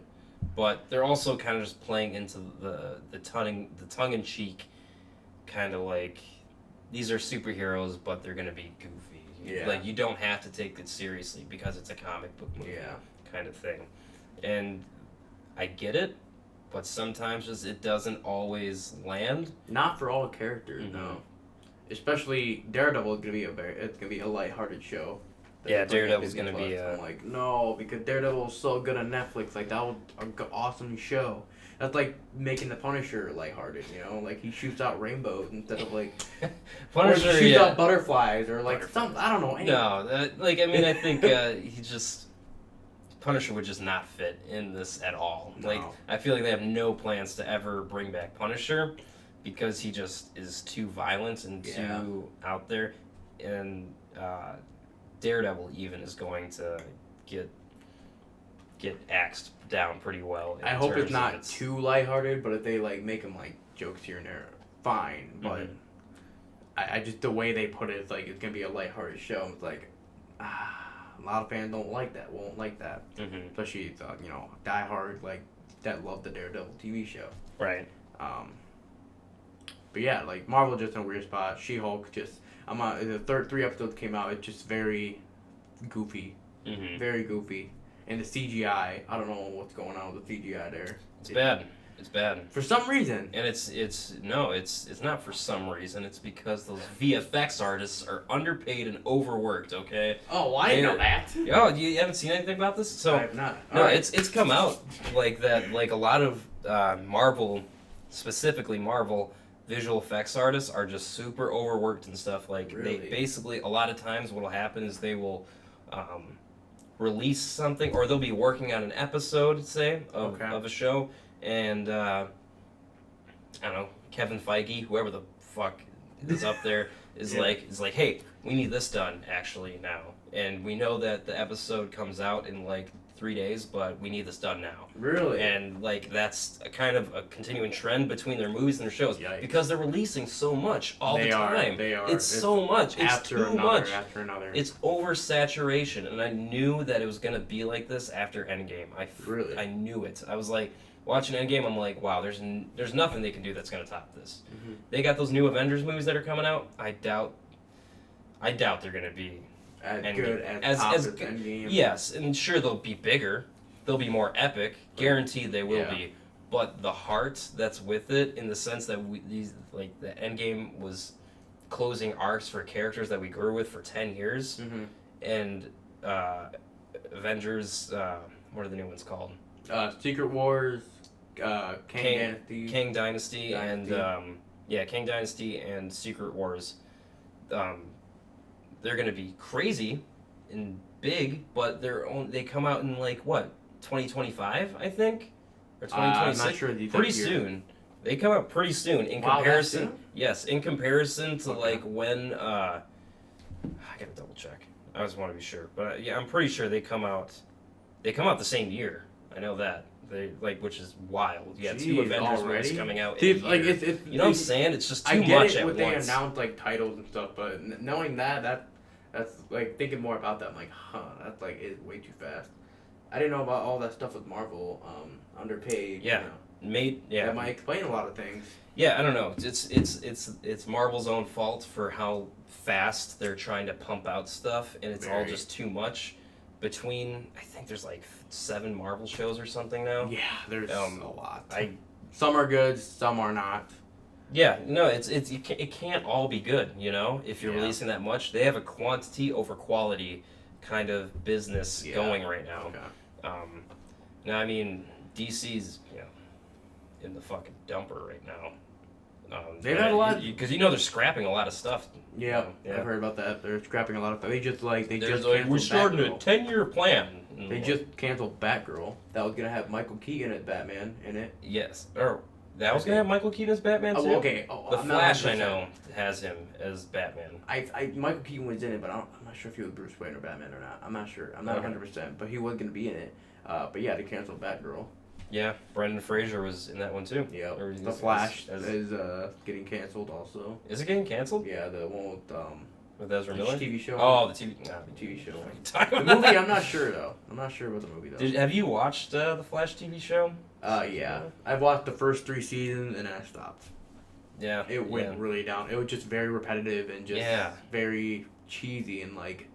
But they're also kind of just playing into the tongue in cheek, kind of like these are superheroes, but they're gonna be goofy. Yeah. Like you don't have to take it seriously because it's a comic book movie. Kind of thing, and I get it. But sometimes it doesn't always land. Not for all characters, no. Especially Daredevil is gonna be a lighthearted show. Yeah, Daredevil's gonna be. I'm like, no, because Daredevil is so good on Netflix. Like that was an awesome show. That's like making the Punisher lighthearted, you know? Like he shoots out rainbows instead of like Punisher shoots out butterflies or like something. I don't know. No, I think he just. Punisher would just not fit in this at all. No. Like, I feel like they have no plans to ever bring back Punisher because he just is too violent and too out there. And Daredevil even is going to get axed down pretty well. I hope it's not too lighthearted, but if they like make him like jokes here and there, fine. But I just the way they put it, it's like it's gonna be a lighthearted show. It's like a lot of fans won't like that. Especially diehard like that love the Daredevil TV show. Right. But yeah, like Marvel just in a weird spot. She-Hulk just the three episodes came out. It's just very goofy, very goofy. And the CGI, I don't know what's going on with the CGI there. It's bad. It's bad. For some reason. And it's not for some reason. It's because those VFX artists are underpaid and overworked, okay? Oh, well, I didn't know that. Oh, you haven't seen anything about this? So I have not. No, right. It's come out like that. Like a lot of Marvel, specifically Marvel, visual effects artists are just super overworked and stuff. Like really? They basically, a lot of times what'll happen is they will release something, or they'll be working on an episode, say, of a show. And, I don't know, Kevin Feige, whoever the fuck is up there, is like, hey, we need this done, actually, now. And we know that the episode comes out in, 3 days, but we need this done now. Really? And, that's a kind of a continuing trend between their movies and their shows. Yikes. Because they're releasing so much all the time. They are. It's so much. It's too much. After another. It's oversaturation. And I knew that it was going to be like this after Endgame. Really? I knew it. I was like... Watching Endgame, I'm like, wow, there's nothing they can do that's gonna top this. They got those new Avengers movies that are coming out. I doubt they're gonna be as good as Endgame. Yes, and sure they'll be bigger, they'll be more epic, guaranteed they will be. But the heart that's with it, in the sense that the Endgame was closing arcs for characters that we grew with for 10 years, and Avengers. What are the new ones called? Secret Wars, Kang Dynasty, and Kang Dynasty and Secret Wars. They're gonna be crazy and big, but they come out in like what 2025, I think, or 2026. I'm not sure pretty soon. They come out pretty soon in comparison. Yes, in comparison to like when. I gotta double check. I just want to be sure, but yeah, I'm pretty sure they come out. They come out the same year. I know that. They which is wild. Yeah, Jeez, 2 Avengers movies coming out. In a year. It's, you know what I'm saying? It's just too much at once. I get it at when they once. announce like titles and stuff, but knowing that's like thinking more about that. I'm like, that's like is way too fast. I didn't know about all that stuff with Marvel, underpaid. Yeah, That might explain a lot of things. Yeah, I don't know. It's Marvel's own fault for how fast they're trying to pump out stuff, and it's all just too much. I think there's like 7 Marvel shows or something now. Yeah, there's a lot. Some are good, some are not. Yeah, no, it can't all be good, you know. If you're releasing that much, they have a quantity over quality kind of business going right now. Okay. Now, I mean, DC's in the fucking dumper right now. They've had a lot because they're scrapping a lot of stuff. Yeah, I've heard about that. They're scrapping a lot of stuff. They just we're starting a 10-year plan. They just canceled Batgirl. That was gonna have Michael Keaton as Batman in it. Yes, or that was gonna have Michael Keaton as Batman too. Okay. The Flash, I know, has him as Batman. Michael Keaton was in it, but I'm not sure if he was Bruce Wayne or Batman or not. I'm not sure. I'm not 100%, but he was gonna be in it. But yeah, they canceled Batgirl. Yeah, Brendan Fraser was in that one too. Yeah, The Flash is getting canceled also. Is it getting canceled? Yeah, the one with Ezra Miller? TV show. Oh, the TV show. The movie, I'm not sure though. I'm not sure about the movie though. Have you watched the Flash TV show? Yeah. I've watched the first 3 seasons and then I stopped. Yeah. It went really down. It was just very repetitive and just very cheesy and like.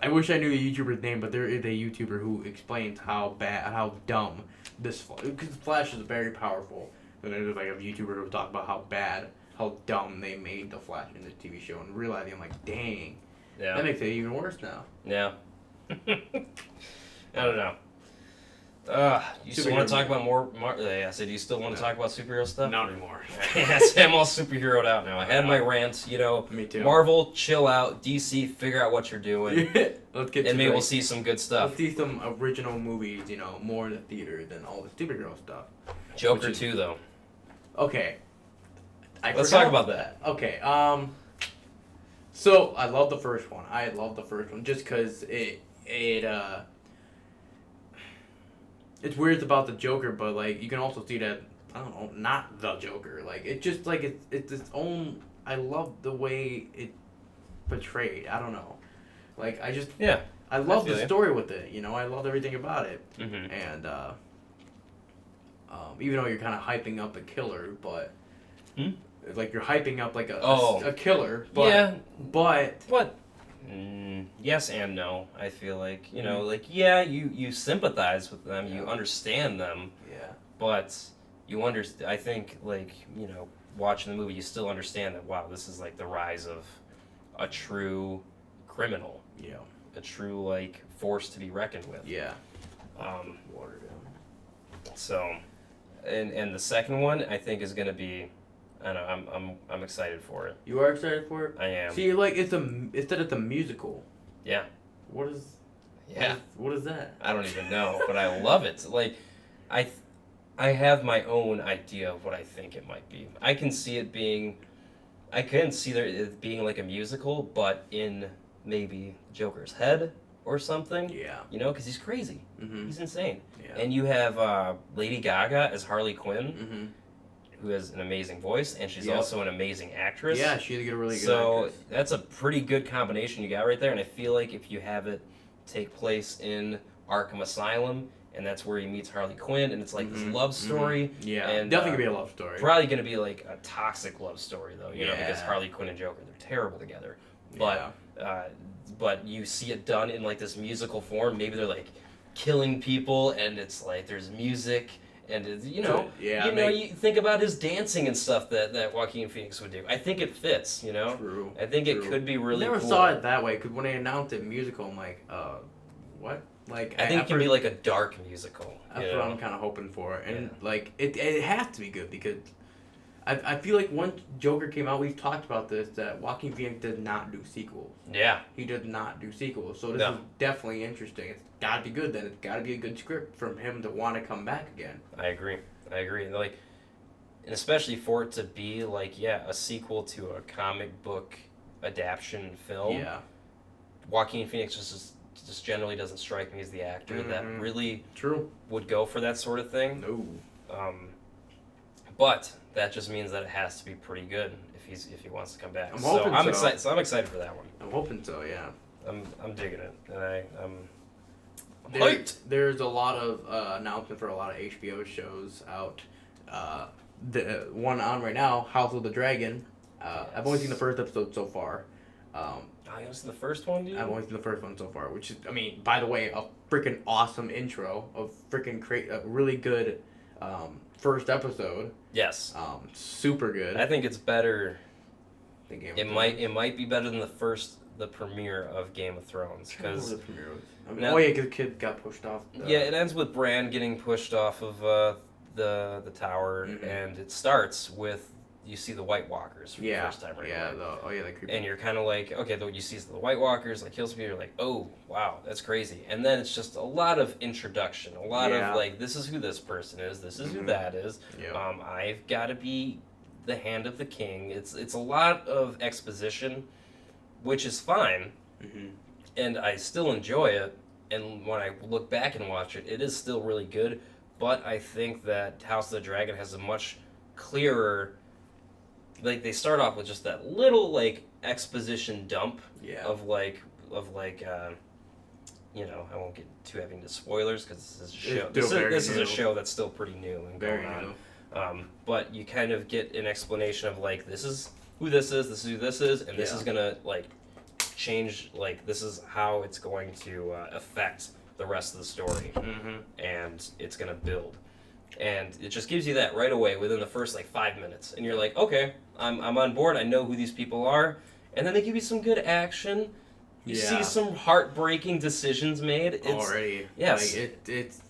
I wish I knew the YouTuber's name, but there is a YouTuber who explains how dumb this because Flash is very powerful. And there's like a YouTuber who talk about how dumb they made the Flash in the TV show, and realizing I'm like, dang, that makes it even worse now. Yeah. I don't know. You still want to talk about more? So do you still want to talk about superhero stuff? Not anymore. I'm all superheroed out now. I had my rants, Me too. Marvel, chill out. DC, figure out what you're doing. Let's get. And maybe we'll see some good stuff. Let's see some original movies, more in the theater than all the superhero stuff. Joker 2, though. Okay. Let's talk about that. Okay. So I love the first one. Just because it's weird it's about the Joker, but like you can also see that I don't know, not the Joker. Like it's just like it's its own. I love the way it portrayed. I don't know, like I love the story with it. I love everything about it. Mm-hmm. And even though you're kind of hyping up a killer, but like you're hyping up like a killer, but yes and no. I feel like you sympathize with them, you understand them, but I think watching the movie, you still understand that this is like the rise of a true criminal, a true force to be reckoned with. So, and the second one I think is gonna be. I don't know. I'm excited for it. You are excited for it? I am. See, it's a musical. Yeah. What is that? I don't even know, but I love it. I have my own idea of what I think it might be. I can see it being like a musical, but in maybe Joker's head or something. Yeah. Because he's crazy. Mm-hmm. He's insane. Yeah. And you have Lady Gaga as Harley Quinn. Mm-hmm. Who has an amazing voice, and she's also an amazing actress. Yeah, she's a really good actress. So that's a pretty good combination you got right there, and I feel like if you have it take place in Arkham Asylum, and that's where he meets Harley Quinn, and it's like this love story. Mm-hmm. Yeah, and, definitely gonna be a love story. Probably gonna be like a toxic love story, though, because Harley Quinn and Joker, they're terrible together. But you see it done in like this musical form. Maybe they're like killing people, and it's like there's music. And you think about his dancing and stuff that Joaquin Phoenix would do. I think it fits, True. I think it could be really cool. I never saw it that way, because when they announced it musical, I'm like, what? Like, I think it can be like a dark musical. That's what I'm kind of hoping for. And, like, it has to be good, because I feel like once Joker came out, we've talked about this, that Joaquin Phoenix does not do sequels. Yeah. He does not do sequels. So this is definitely interesting. It's got to be good then. It's got to be a good script from him to want to come back again. I agree. And especially for it to be a sequel to a comic book adaptation film. Yeah. Joaquin Phoenix just generally doesn't strike me as the actor that really would go for that sort of thing. No. But that just means that it has to be pretty good if he wants to come back. I'm excited. So I'm excited for that one. I'm hoping so. Yeah. I'm digging it, and I'm hyped. There's a lot of announcement for a lot of HBO shows out. The one on right now, House of the Dragon. I've only seen the first episode so far. I haven't seen the first one, dude? I've only seen the first one so far, which is, by the way, a freaking awesome intro. A really good first episode. Yes. Super good. I think it's better. The Game of Thrones. It might be better than the premiere of Game of Thrones, because the premiere was. Because the kid got pushed off. It ends with Bran getting pushed off of the tower, and it starts with you see the White Walkers for the first time, right? Yeah, the creepy. And you're kind of like, okay, though you see the White Walkers, like kills people, you're like, oh wow, that's crazy. And then it's just a lot of introduction, a lot of this is who this person is, this is who that is. Yep. I've got to be the hand of the king. It's a lot of exposition, which is fine, and I still enjoy it. And when I look back and watch it, it is still really good. But I think that House of the Dragon has a much clearer. They start off with just that little exposition dump of I won't get too heavy into spoilers because this is a show. This is a show that's still pretty new and going on. But you kind of get an explanation of this is who this is, and this is gonna change. This is how it's going to affect the rest of the story, and it's gonna build. And it just gives you that right away within the first 5 minutes, and you're like, okay, I'm on board. I know who these people are, and then they give you some good action. You see some heartbreaking decisions made. Already, yes, it's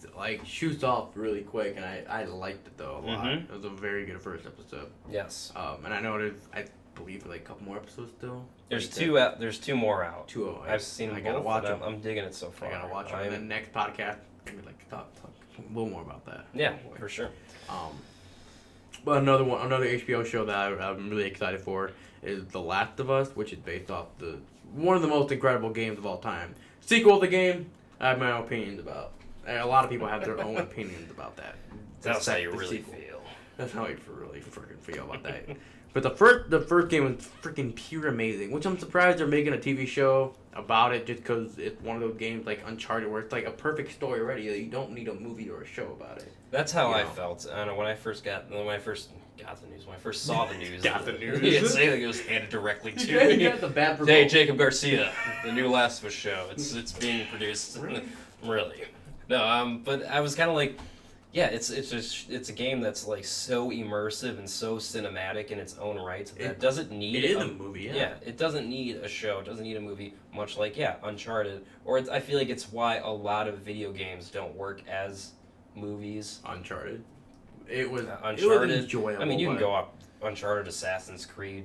shoots off really quick, and I liked it though a lot. It was a very good first episode. Yes, and I know I believe a couple more episodes still. There's two more out. I've seen them I gotta both, watch them. I'm digging it so far. I gotta watch them. And then next podcast, maybe talk a little more about that. Yeah, for sure. But another HBO show that I'm really excited for is The Last of Us, which is based off one of the most incredible games of all time. Sequel of the game, I have my own opinions about. A lot of people have their own opinions about that. That's how you really feel. That's how I really freaking feel about that. But the first game was freaking pure amazing, which I'm surprised they're making a TV show about it just because it's one of those games like Uncharted where it's a perfect story already. You don't need a movie or a show about it. That's how I felt. I don't know, when I first got the news, when I first saw the news. Got the news. It's saying it was handed directly to me. The bad Hey, Jacob Garcia, the new Last of Us show. It's being produced. Really? No, but I was kind of like, yeah, it's a game that's so immersive and so cinematic in its own right that it doesn't need a movie. Yeah, it doesn't need a show. It doesn't need a movie. Much like Uncharted, or I feel like it's why a lot of video games don't work as movies. Uncharted. It was enjoyable. I mean, you can go up Uncharted, Assassin's Creed,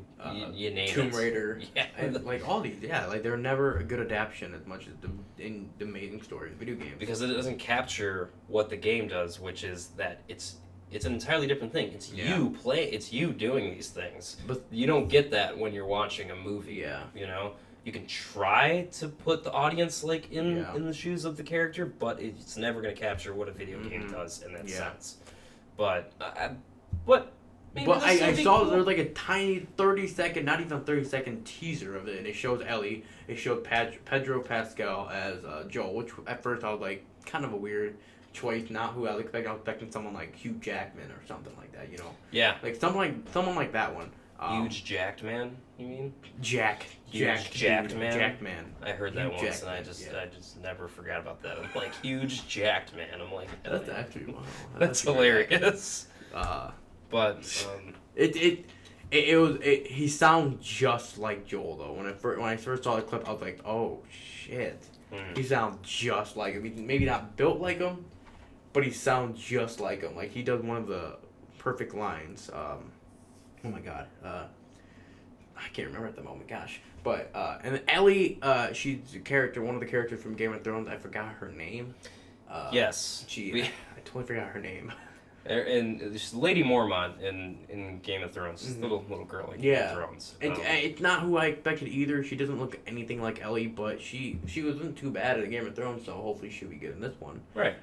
you name Tomb Raider. Yeah, and all these. Yeah, they're never a good adaptation as much as in the amazing stories of video games. Because it doesn't capture what the game does, which is that it's an entirely different thing. It's you doing these things. But you don't get that when you're watching a movie. Yeah. You can try to put the audience in the shoes of the character, but it's never going to capture what a video game does in that sense. But I saw there was a tiny 30-second, not even 30-second teaser of it, and it shows Ellie. It showed Pedro Pascal as Joel, which at first I was kind of a weird choice, not who I was expecting. I was expecting someone like Hugh Jackman or something like that, Yeah. someone like that one. Huge jacked man, you mean? Jacked man. Jacked man. I heard that Huge once, and I just never forgot about that. I'm like, huge jacked man. I'm like, that's actually wow. That's hilarious. But he sounds just like Joel though. When I first saw the clip, I was like, oh shit, he sounds just like him. Maybe not built like him, but he sounds just like him. Like he does one of the perfect lines. Oh my god, I can't remember at the moment. Gosh, but and Ellie, she's a character, one of the characters from Game of Thrones. I forgot her name. Yes, I totally forgot her name. And there's Lady Mormont in Game of Thrones, Mm-hmm. little girl in Game of Thrones. It's not who I expected either. She doesn't look anything like Ellie, but she wasn't too bad at Game of Thrones, so hopefully she'll be good in this one. Right.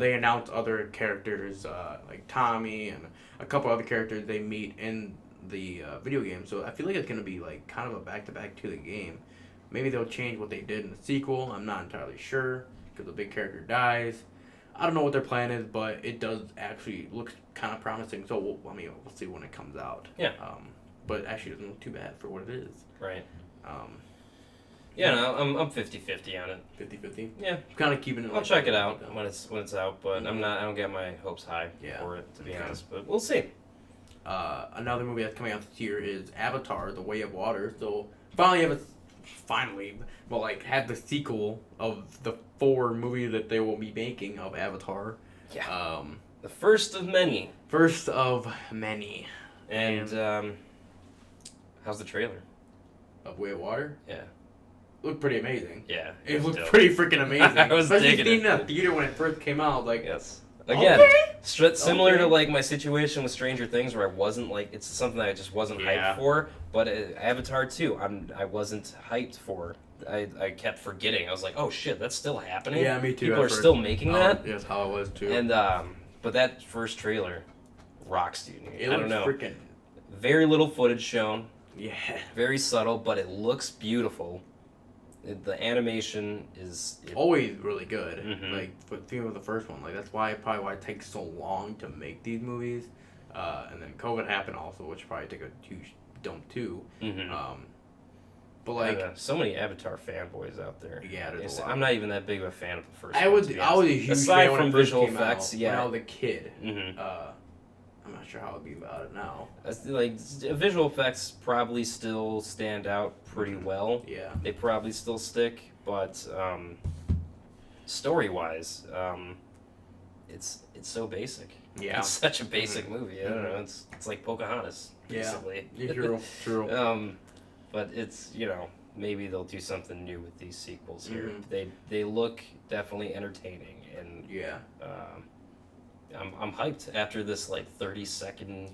They announced other characters like Tommy and a couple other characters they meet in the video game, so I feel like it's gonna be like kind of a back-to-back to the game. Maybe they'll change what they did in the sequel. I'm not entirely sure because the big character dies. I don't know what their plan is, but it does actually look kind of promising. So we'll see when it comes out. Yeah. But actually, it doesn't look too bad for what it is. Right. Yeah, no, I'm 50-50 on it. 50-50. Yeah. I'm kind of keeping it. I'll check it out when it's out, but I don't get my hopes high for it, to be honest. But we'll see. Another movie that's coming out this year is Avatar: The Way of Water. So had the sequel of the 4 movies that they will be making of Avatar. Yeah. The first of many. First of many. And how's the trailer? Of Way of Water? Yeah. Looked pretty amazing. Yeah. It looked pretty freaking amazing. I was Especially digging seeing it. it in the theater when it first came out. Like, yes. Again, okay. Similar to like my situation with Stranger Things, where I wasn't like, it's something that I just wasn't hyped for. But Avatar 2, I wasn't hyped for. I kept forgetting. I was like, oh shit, that's still happening. Yeah, me too. People are still making that. That's how it was too. And but that first trailer rocks, dude. I don't know. Freaking... Very little footage shown. Yeah. Very subtle, but it looks beautiful. The animation is always really good. Mm-hmm. Like with the first one, like that's why it takes so long to make these movies. And then COVID happened also, which probably took a huge dump too. Mm-hmm. But like so many Avatar fanboys out there. Yeah, there's a lot. I'm not even that big of a fan of the first. I was a huge aside fan from when it visual first effects. Came out, yeah, when I was a kid. Mm-hmm. I'm not sure how I'd be about it now. Like visual effects probably still stand out pretty well. Yeah, they probably still stick, but story-wise, it's so basic. Yeah, it's such a basic movie. I don't know. It's like Pocahontas, basically. Yeah, true. But it's maybe they'll do something new with these sequels here. They look definitely entertaining, and yeah. I'm hyped after this like 30-second,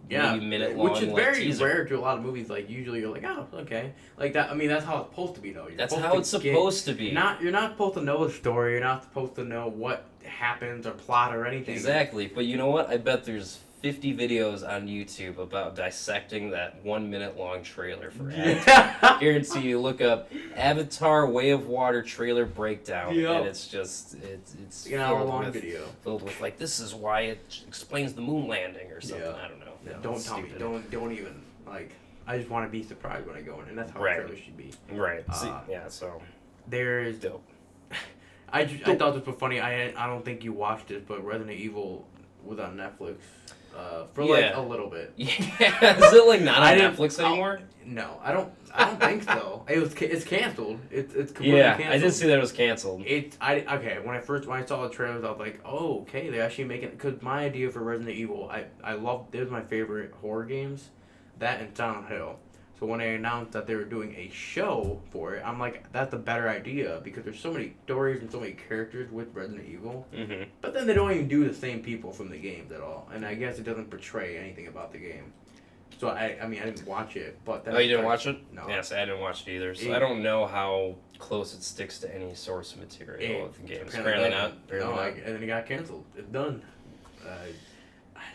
minute long, which is very teaser. rare to a lot of movies. Like usually you're like, oh, okay, like that. I mean, that's how it's supposed to be though. That's how it's supposed to be. You're not supposed to know the story. You're not supposed to know what happens or plot or anything. Exactly, but you know what? I bet there's 50 videos on YouTube about dissecting that 1 minute long trailer for Avatar. Guarantee you look up Avatar Way of Water trailer breakdown, and it's just it's an hour long video filled with like, this is why it explains the moon landing or something. I don't know. No, don't tell me. Don't even like. I just want to be surprised when I go in, and that's how a trailer should be. Right. So there's dope. I thought this was funny. I don't think you watched it, but Resident Evil was on Netflix. For like a little bit. Yeah, is it like not on Netflix anymore? No, I don't think so. It's canceled. It's completely canceled. I did see that it was canceled. When I saw the trailers, I was like, oh, okay, they're actually making. Because my idea for Resident Evil, I love. They're my favorite horror games, that and Silent Hill. So when they announced that they were doing a show for it, I'm like, that's a better idea because there's so many stories and so many characters with Resident Evil. Mm-hmm. But then they don't even do the same people from the games at all, and I guess it doesn't portray anything about the game. So I didn't watch it, but then you didn't watch it? No. Yes, I didn't watch it either. So I don't know how close it sticks to any source material of the games. Apparently not. And then it got canceled. It's done.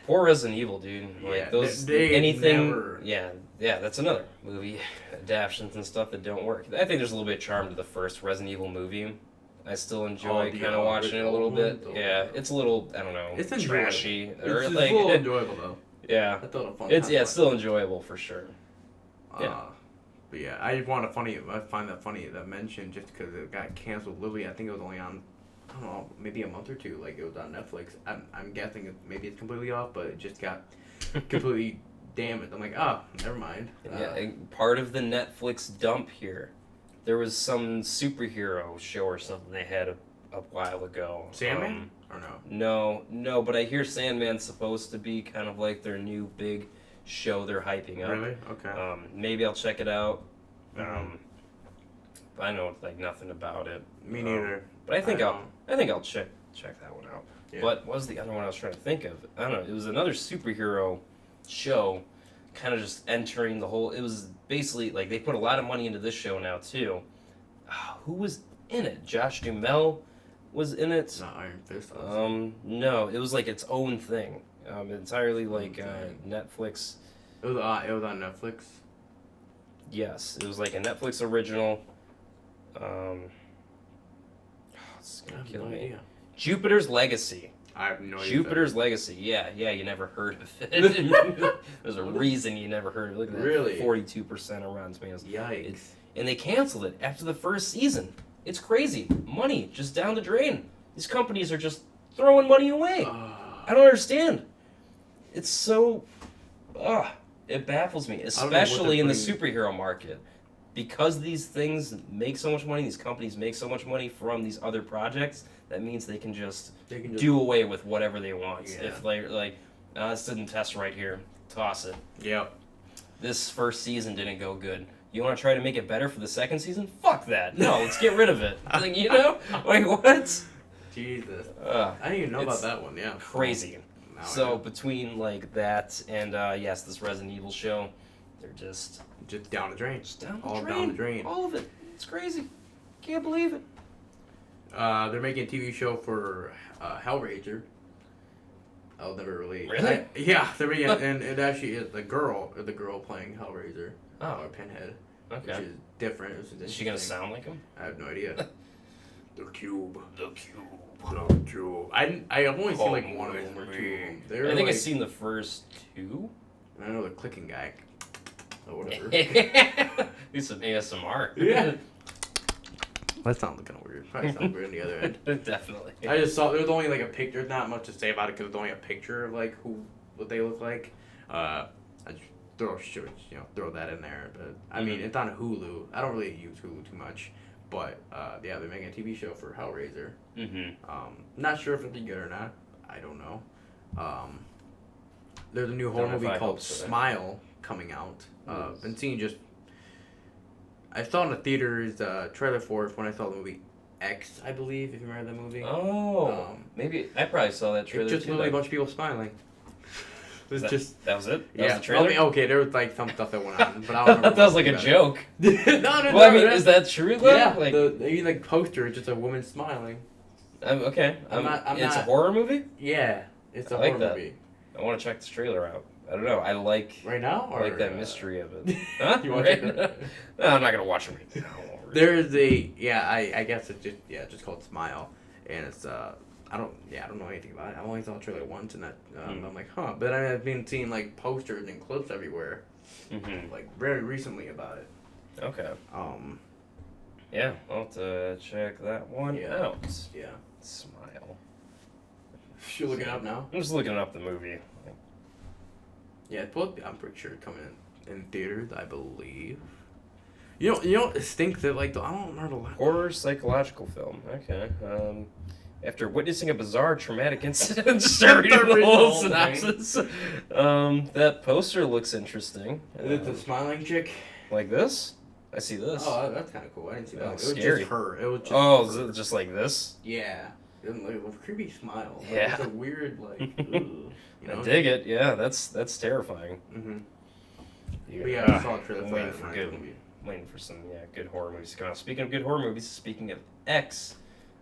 Poor Resident Evil, dude. Like those anything. Never... Yeah, that's another movie adaptations and stuff that don't work. I think there's a little bit of charm to the first Resident Evil movie. I still enjoy kind of watching it a little bit. Yeah, it's a little, I don't know, it's trashy. It's a little enjoyable though. Yeah. I thought a fun. It's still enjoyable for sure. Yeah. But yeah, I find that funny that mention just because it got canceled. Literally, I think it was only on, I don't know, maybe a month or two. Like it was on Netflix. I'm guessing maybe it's completely off, but it just got completely damaged. I'm like, never mind. And part of the Netflix dump here, there was some superhero show or something they had a while ago. Sandman or no? No, but I hear Sandman's supposed to be kind of like their new big show they're hyping up. Really? Okay. Maybe I'll check it out. But I know like nothing about it. Me neither. But I think I'll check that one out. Yeah. What was the other one I was trying to think of? I don't know. It was another superhero show, kind of just entering the whole. It was basically like they put a lot of money into this show now too. Who was in it? Josh Duhamel was in it. It's not Iron Fist. No, it was like its own thing. Entirely like Netflix. It was on Netflix. Yes, it was like a Netflix original. It's gonna kill me. Idea. Jupiter's Legacy. I have no idea. Jupiter's Legacy. Yeah, you never heard of it. There's a reason you never heard of it. Look at that. Really? 42% on Rotten Tomatoes. Yikes. And they canceled it after the first season. It's crazy. Money just down the drain. These companies are just throwing money away. I don't understand. It's so... it baffles me, especially in the superhero market. Because these things make so much money, these companies make so much money from these other projects, that means they can just do away with whatever they want. Yeah. If this didn't test right here, toss it. Yep. This first season didn't go good. You want to try to make it better for the second season? Fuck that. No, let's get rid of it. Like, Like, what? Jesus. I didn't even know about that one, yeah. Crazy. So, between, like, that and, this Resident Evil show, they're just down the drain. Just down the drain. All of it. It's crazy. Can't believe it. They're making a TV show for Hellraiser. I'll never really... Really? They're making and it actually is the girl playing Hellraiser. Or Pinhead. Okay. Which is different. Is she going to sound like him? I have no idea. The Cube. I've only seen like one of them or two of them. I think I've seen the first two. I know the clicking guy. Or whatever. Do some ASMR. Yeah. That sounds kind of weird. Probably sounds weird on the other end. Definitely. I just saw there was only like a picture. There's not much to say about it because it's only a picture of like what they look like. I just throw that in there. But I mean, it's on Hulu. I don't really use Hulu too much. But they're making a TV show for Hellraiser. Not sure if it'll be good or not. I don't know. There's a new horror movie called Smile coming out. Been seeing I saw in the theaters trailer for it when I saw the movie X, I believe, if you remember that movie. Oh, maybe I probably saw that trailer. It's just literally a bunch of people smiling. That was it? That was the trailer? Okay, there was like some stuff that went on, but I don't remember. That was like a joke. No. Well, I mean, is that true though? Yeah, like the poster is just a woman smiling. Okay. It's a horror movie? Yeah, it's a horror movie. I want to check this trailer out. I don't know. I like right now. I like that mystery of it. Huh? You want to? No, I'm not gonna watch it right now. There is I guess it's just called Smile, and it's I don't know anything about it. I only saw the trailer once, and I'm like, huh. But I've been seeing like posters and clips everywhere, like very recently about it. Okay. Yeah, I'll have to check that one out. Yeah. Smile. You looking it up now? I'm just looking up the movie. Yeah, I'm pretty sure it's coming in theaters, I believe. You know, it stinks that like I don't remember the last horror psychological film. Okay. After witnessing a bizarre traumatic incident, starting the whole synopsis. That poster looks interesting. Is it the smiling chick? Like this? I see this. Oh, that's kind of cool. I didn't see that. It was scary. just her. It was just is it just like this? Yeah. It was like a creepy smile. Like, yeah. It's a weird I dig it. Yeah, that's terrifying. Yeah, I saw it for the waiting for some good horror movies to come out. Speaking of good horror movies, speaking of X,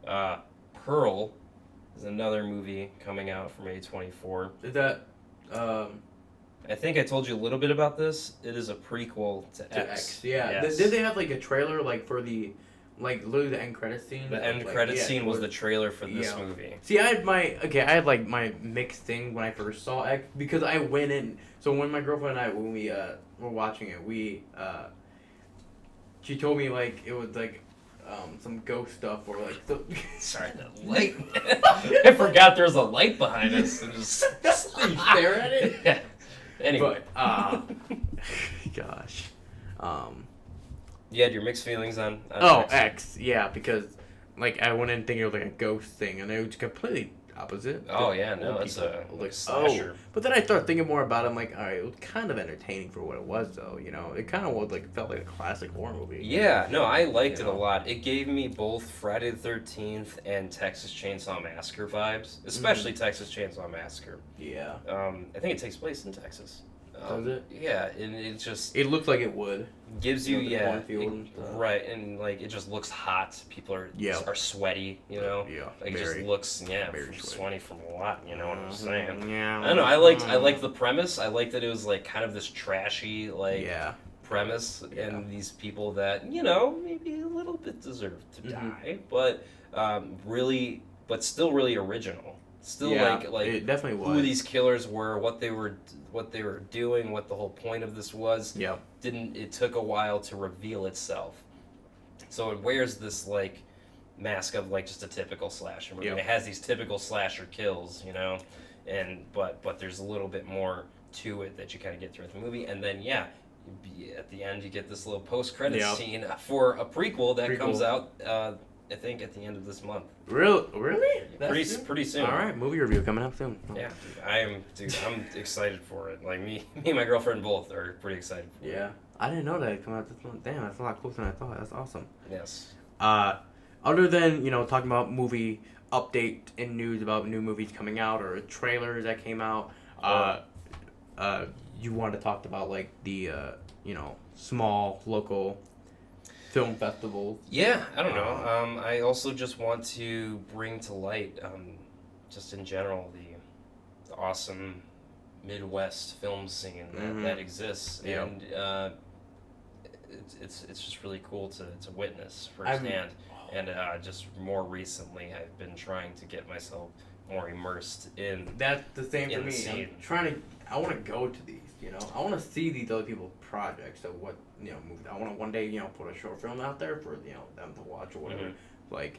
Pearl is another movie coming out from A24. Is that I think I told you a little bit about this. It is a prequel to X. Yeah. Yes. Did they have like a trailer like for the like literally the end credit scene. The end credit scene was the trailer for this movie. See, I had like my mixed thing when I first saw X because I went in. So when my girlfriend and I when we were watching it, she told me like it was like some ghost stuff or like sorry, the light. I forgot there was a light behind us. And just you stare at it. Yeah. Anyway. But, gosh. You had your mixed feelings on X, yeah, because like I went in thinking it was like a ghost thing, and it was completely opposite. Oh yeah, no, it's a slasher. But then I started thinking more about it. I'm like, all right, it was kind of entertaining for what it was, though. You know, it kind of was like felt like a classic horror movie. Yeah, no, I liked it a lot. It gave me both Friday the 13th and Texas Chainsaw Massacre vibes, especially Texas Chainsaw Massacre. Yeah. I think it takes place in Texas. Does it? Yeah, and it just... It looks like it would. Gives you, right, and like it just looks hot. People are sweaty, you know. Yeah, like it just looks very sweaty from a lot. You know what I'm saying? Yeah. I don't know. I liked the premise. I liked that it was like kind of this trashy premise, and these people that maybe a little bit deserve to die, but still really original. Still like it definitely was. Who these killers were, what they were doing, what the whole point of this was. Yeah. It took a while to reveal itself. So it wears this like mask of like just a typical slasher movie. Yep. It has these typical slasher kills, but there's a little bit more to it that you kind of get throughout the movie, and then at the end you get this little post-credit scene for a prequel that comes out. I think at the end of this month. Really? Pretty soon. All right, movie review coming up soon. Yeah, I'm excited for it. Like me and my girlfriend both are pretty excited for it. Yeah. I didn't know that it come out this month. Damn, that's a lot closer than I thought. That's awesome. Yes. Other than, talking about movie update and news about new movies coming out or trailers that came out, you wanted to talk about like the small local film festivals. Yeah, I don't know. I also just want to bring to light, just in general, the awesome Midwest film scene that exists, and it's just really cool to witness firsthand. And just more recently, I've been trying to get myself more immersed in. That's the same for me. I want to go to these. I want to see these other people's projects. So what movies. I want to one day put a short film out there for them to watch or whatever. Mm-hmm. Like,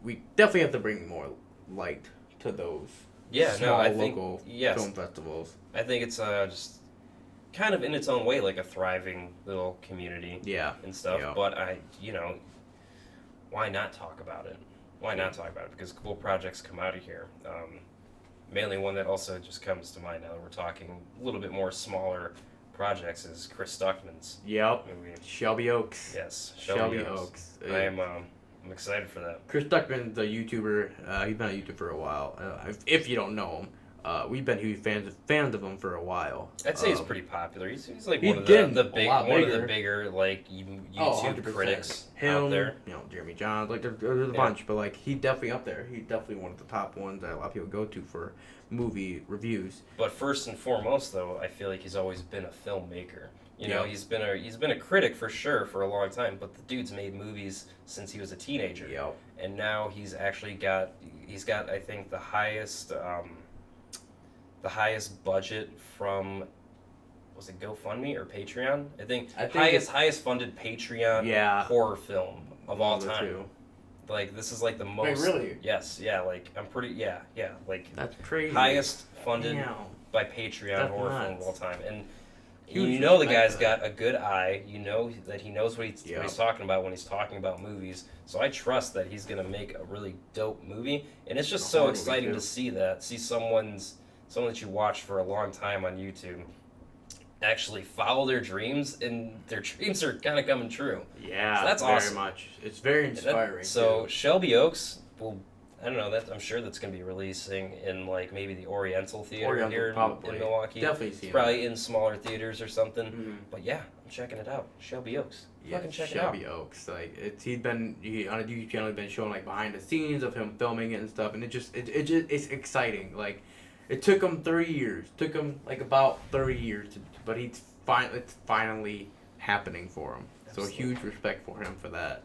we definitely have to bring more light to those. Local film festivals. I think it's just kind of in its own way like a thriving little community. Yeah. And stuff. Yeah. But why not talk about it? Why not talk about it? Because cool projects come out of here. Mainly one that also just comes to mind now that we're talking a little bit more smaller projects is Chris Stuckmann's movie. Shelby Oaks. Yes, Shelby Oaks. I'm excited for that. Chris Stuckmann's a YouTuber. He's been on YouTube for a while. If you don't know him, we've been huge fans of him for a while. I'd say he's pretty popular. He's like one of the bigger like YouTube critics out there. Jeremy Johns, like there's a bunch, but like he's definitely up there. He's definitely one of the top ones that a lot of people go to for movie reviews. But first and foremost, though, I feel like he's always been a filmmaker. He's been a critic for sure for a long time, but the dude's made movies since he was a teenager. Yep. And now he's actually got I think the highest budget from, was it GoFundMe or Patreon? I think highest funded Patreon horror film of all time. Too. Like this is like the most. Wait, really? Yes, like I'm pretty like that's crazy. Highest funded by Patreon horror film of all time, and the guy's got a good eye. You know that he knows what he's talking about when he's talking about movies. So I trust that he's gonna make a really dope movie, and it's just so exciting to see someone that you watch for a long time on YouTube actually follow their dreams, and their dreams are kind of coming true. Yeah, so that's awesome. Very much. It's very inspiring. So Shelby Oaks I don't know. I'm sure that's going to be releasing in like maybe the Oriental Theater here in Milwaukee. Definitely see it. Probably in smaller theaters or something. Mm-hmm. But yeah, I'm checking it out. Shelby Oaks. Fucking check it out. Shelby Oaks. Like he on a YouTube channel. He's been showing like behind the scenes of him filming it and stuff, and it's exciting. Like it took him 30 years. Took him like about 30 years, but it's finally happening for him. Absolutely. So huge respect for him for that.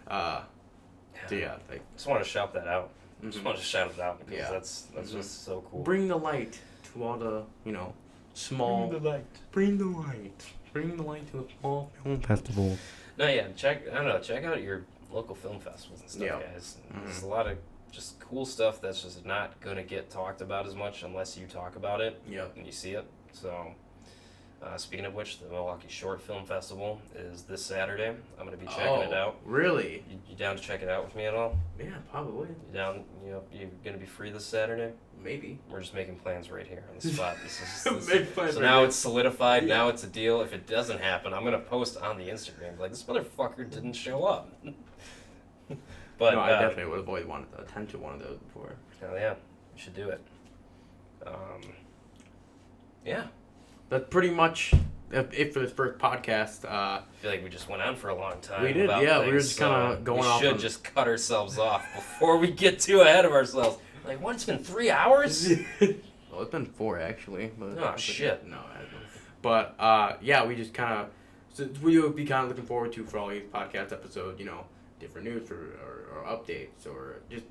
So yeah, like, just want to shout that out. mm-hmm. Just want to shout it out because that's mm-hmm. just so cool. Bring the light to all the, small. Bring the light. Bring the light. Bring the light to the small film festivals. No, yeah, check out your local film festivals and stuff, guys. Mm-hmm. There's a lot of just cool stuff that's just not gonna get talked about as much unless you talk about it and you see it. So, speaking of which, the Milwaukee Short Film Festival is this Saturday. I'm gonna be checking it out. Really? You down to check it out with me at all? Yeah, probably. You down? You're gonna be free this Saturday? Maybe. We're just making plans right here on the spot. So now it's solidified. Yeah. Now it's a deal. If it doesn't happen, I'm gonna post on the Instagram like this motherfucker didn't show up. But no, I definitely would have always wanted to attend to one of those before. Hell yeah, we should do it. Yeah. That's pretty much it for this first podcast. I feel like we just went on for a long time. We did, yeah. We were just kind of going off. We should just cut ourselves off before we get too ahead of ourselves. Like, what? It's been 3 hours? Well, it's been 4 actually. But oh shit. No, it hasn't. But yeah, we just kind of. So we would be kind of looking forward to for all these podcast episodes. Different news or updates or just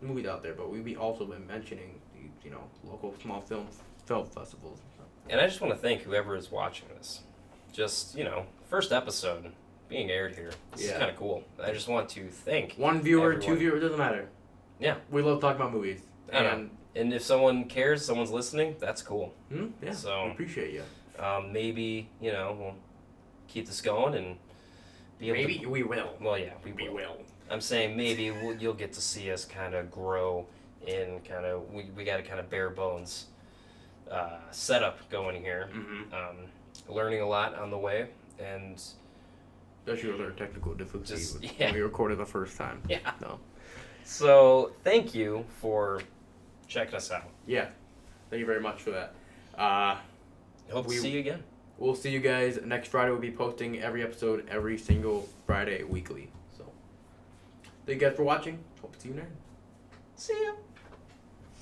movies out there. But we've also been mentioning these local small film festivals. And I just want to thank whoever is watching this. Just first episode being aired here. This is kind of cool. I just want to thank one viewer, everyone. 2 viewers, doesn't matter. Yeah, we love talking about movies. And if someone cares, someone's listening, that's cool. Yeah, so we appreciate you. Maybe we'll keep this going and be able. Maybe we will. Well, yeah, we will. I'm saying maybe you'll get to see us kind of grow in kind of we got a kind of bare bones setup going here. Mm-hmm. Learning a lot on the way and. Especially with our technical difficulties when we recorded the first time. Yeah. No. So, thank you for checking us out. Yeah. Thank you very much for that. Hope to see you again. We'll see you guys next Friday. We'll be posting every episode every single Friday weekly. So, thank you guys for watching. Hope to see you next. See ya.